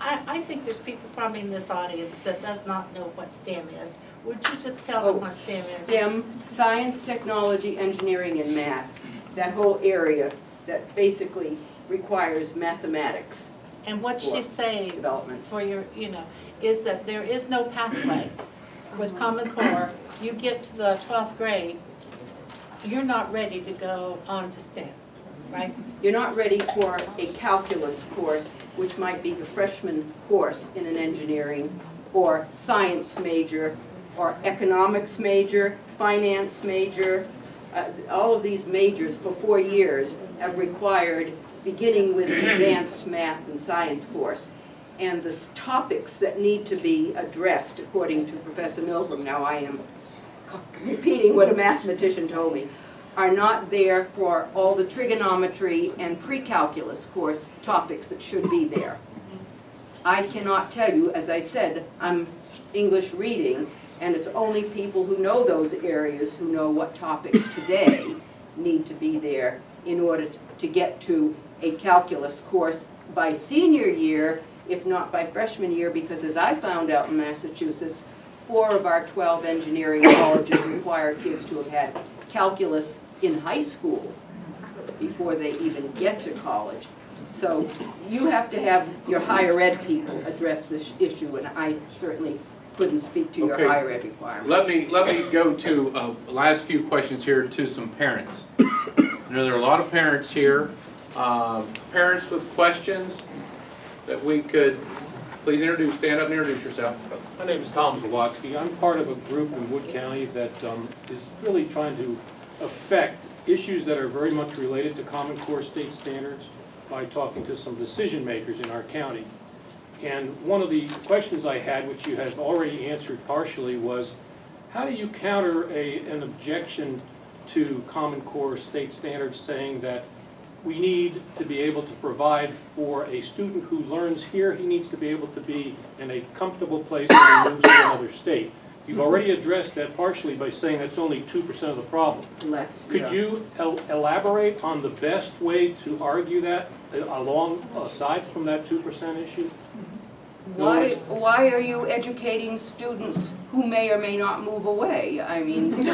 I think there's people probably in this audience that does not know what STEM is. Would you just tell them what STEM is? STEM, science, technology, engineering, and math. That whole area that basically requires mathematics. And what she's saying Development. for your, is that there is no pathway with Common Core. You get to the 12th grade, you're not ready to go on to STEM, right? You're not ready for a calculus course, which might be the freshman course in an engineering or science major or economics major, finance major. All of these majors for 4 years have required beginning with an advanced math and science course. And the topics that need to be addressed, according to Professor Milgram, now I am repeating what a mathematician told me, are not there for all the trigonometry and pre-calculus course topics that should be there. I cannot tell you, as I said, I'm English reading, and it's only people who know those areas who know what topics today need to be there in order to get to a calculus course by senior year, if not by freshman year, because as I found out in Massachusetts, 4 of our 12 engineering colleges require kids to have had calculus in high school before they even get to college. So you have to have your higher ed people address this issue, and I certainly couldn't speak to your Okay. higher ed requirements. Let me go to last few questions here to some parents. I know there are a lot of parents here. Parents with questions that we could, please stand up and introduce yourself. My name is Tom Zawadzki. I'm part of a group in Wood County that is really trying to affect issues that are very much related to Common Core state standards by talking to some decision makers in our county. And one of the questions I had, which you have already answered partially, was how do you counter an objection to Common Core state standards saying that we need to be able to provide for a student who learns here, he needs to be able to be in a comfortable place when he moves to another state. You've already addressed that partially by saying that's only 2% of the problem. Less, Could yeah. you elaborate on the best way to argue that aside from that 2% issue? Why are you educating students who may or may not move away? I mean,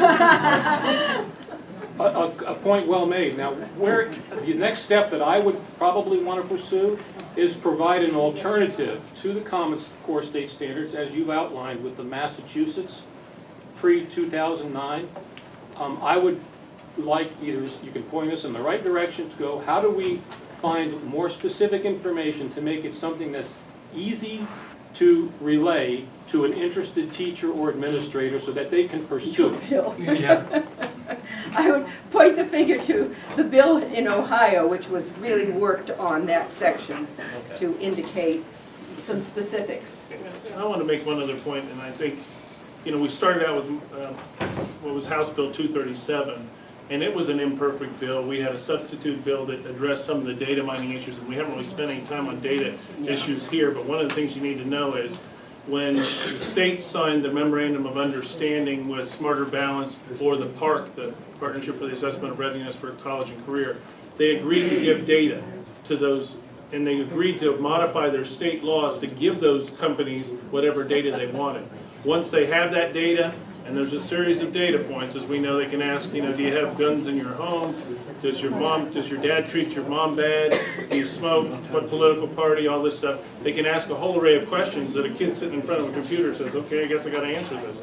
A point well made. Now, the next step that I would probably want to pursue is provide an alternative to the Common Core state standards as you've outlined with the Massachusetts pre-2009. I would like either, you can point us in the right direction to go, how do we find more specific information to make it something that's easy to relay to an interested teacher or administrator so that they can pursue it? Bill. Yeah. I would point the finger to the bill in Ohio, which was really worked on that section to indicate some specifics. I want to make one other point, and I think, we started out with what was House Bill 237, and it was an imperfect bill. We had a substitute bill that addressed some of the data mining issues, and we haven't really spent any time on data issues here, but one of the things you need to know is when the state signed the memorandum of understanding with Smarter Balance for the PARC, the Partnership for the Assessment of Readiness for College and Career, they agreed to give data to those, and they agreed to modify their state laws to give those companies whatever data they wanted. Once they have that data, and there's a series of data points, as we know, they can ask, do you have guns in your home? Does your dad treat your mom bad? Do you smoke? What political party? All this stuff. They can ask a whole array of questions that a kid sitting in front of a computer says, okay, I guess I gotta answer this.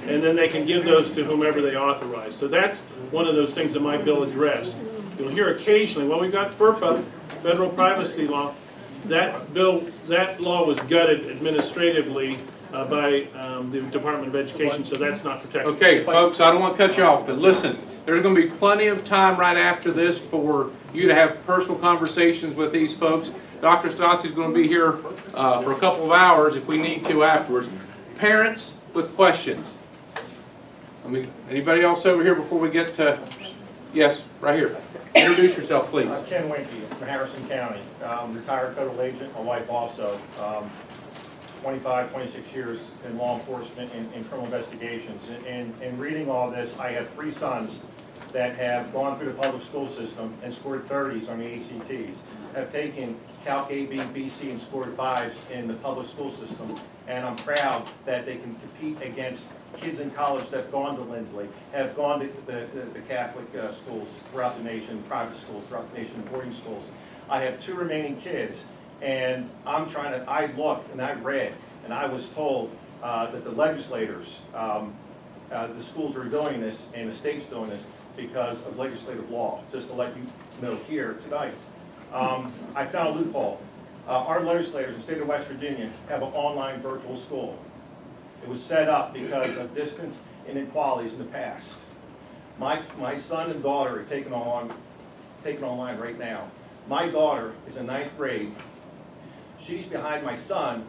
And then they can give those to whomever they authorize. So that's one of those things that my bill addressed. You'll hear occasionally, well, we've got FERPA, Federal Privacy Law. That law was gutted administratively by the Department of Education, so that's not protected. Okay, folks, I don't want to cut you off, but listen, there's going to be plenty of time right after this for you to have personal conversations with these folks. Dr. Stotsky is going to be here for a couple of hours if we need to afterwards. Parents with questions. Anybody else over here before we get to, yes, right here. Introduce yourself, please. Ken Winke from Harrison County, retired federal agent, my wife also. 25, 26 years in law enforcement and criminal investigations. In reading all this, I have 3 sons that have gone through the public school system and scored 30s on the ACTs, have taken Calc A, B, B, C, and scored 5s in the public school system. And I'm proud that they can compete against kids in college that have gone to Lindsley, have gone to the Catholic schools throughout the nation, private schools throughout the nation, boarding schools. I have 2 remaining kids. And I looked and I read, and I was told that the legislators, the schools are doing this and the state's doing this because of legislative law, just to let you know here tonight. I found a loophole. Our legislators in the state of West Virginia have an online virtual school. It was set up because of distance inequalities in the past. My son and daughter are taking online right now. My daughter is in 9th grade. She's behind my son,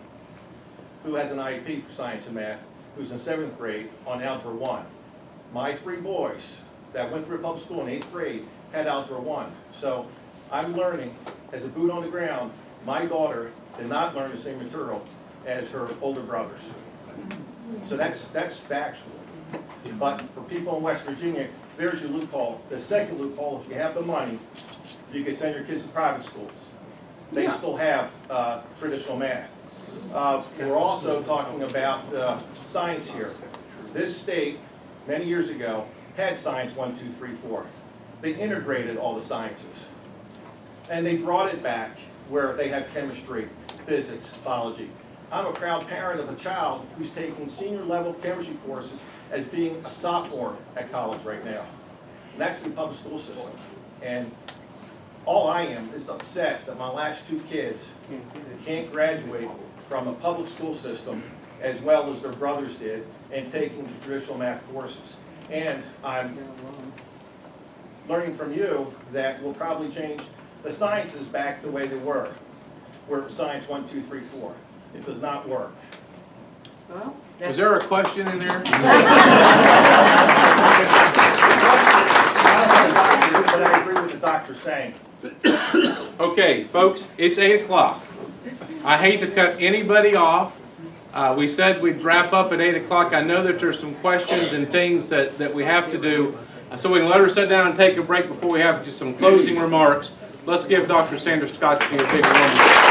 who has an IEP for science and math, who's in 7th grade on Algebra 1. My 3 boys that went through public school in 8th grade had Algebra 1. So I'm learning, as a boot on the ground, my daughter did not learn the same material as her older brothers. So that's factual. But for people in West Virginia, there's your loophole. The second loophole, if you have the money, you can send your kids to private schools. They still have traditional math. We're also talking about science here. This state, many years ago, had science 1, 2, 3, 4. they integrated all the sciences. And they brought it back where they have chemistry, physics, biology. I'm a proud parent of a child who's taking senior level chemistry courses as being a sophomore at college right now. And that's the public school system. And all I am is upset that my last two kids can't graduate from a public school system as well as their brothers did and taking the traditional math courses. And I'm learning from you that we'll probably change the sciences back the way they were, where it was science 1, 2, 3, 4. It does not work. Well, Was there a question in there? But I agree with the doctor saying. Okay, folks, it's 8 o'clock. I hate to cut anybody off. We said we'd wrap up at 8 o'clock. I know that there's some questions and things that we have to do. So we can let her sit down and take a break before we have just some closing remarks. Let's give Dr. Sandra Stotsky a big round.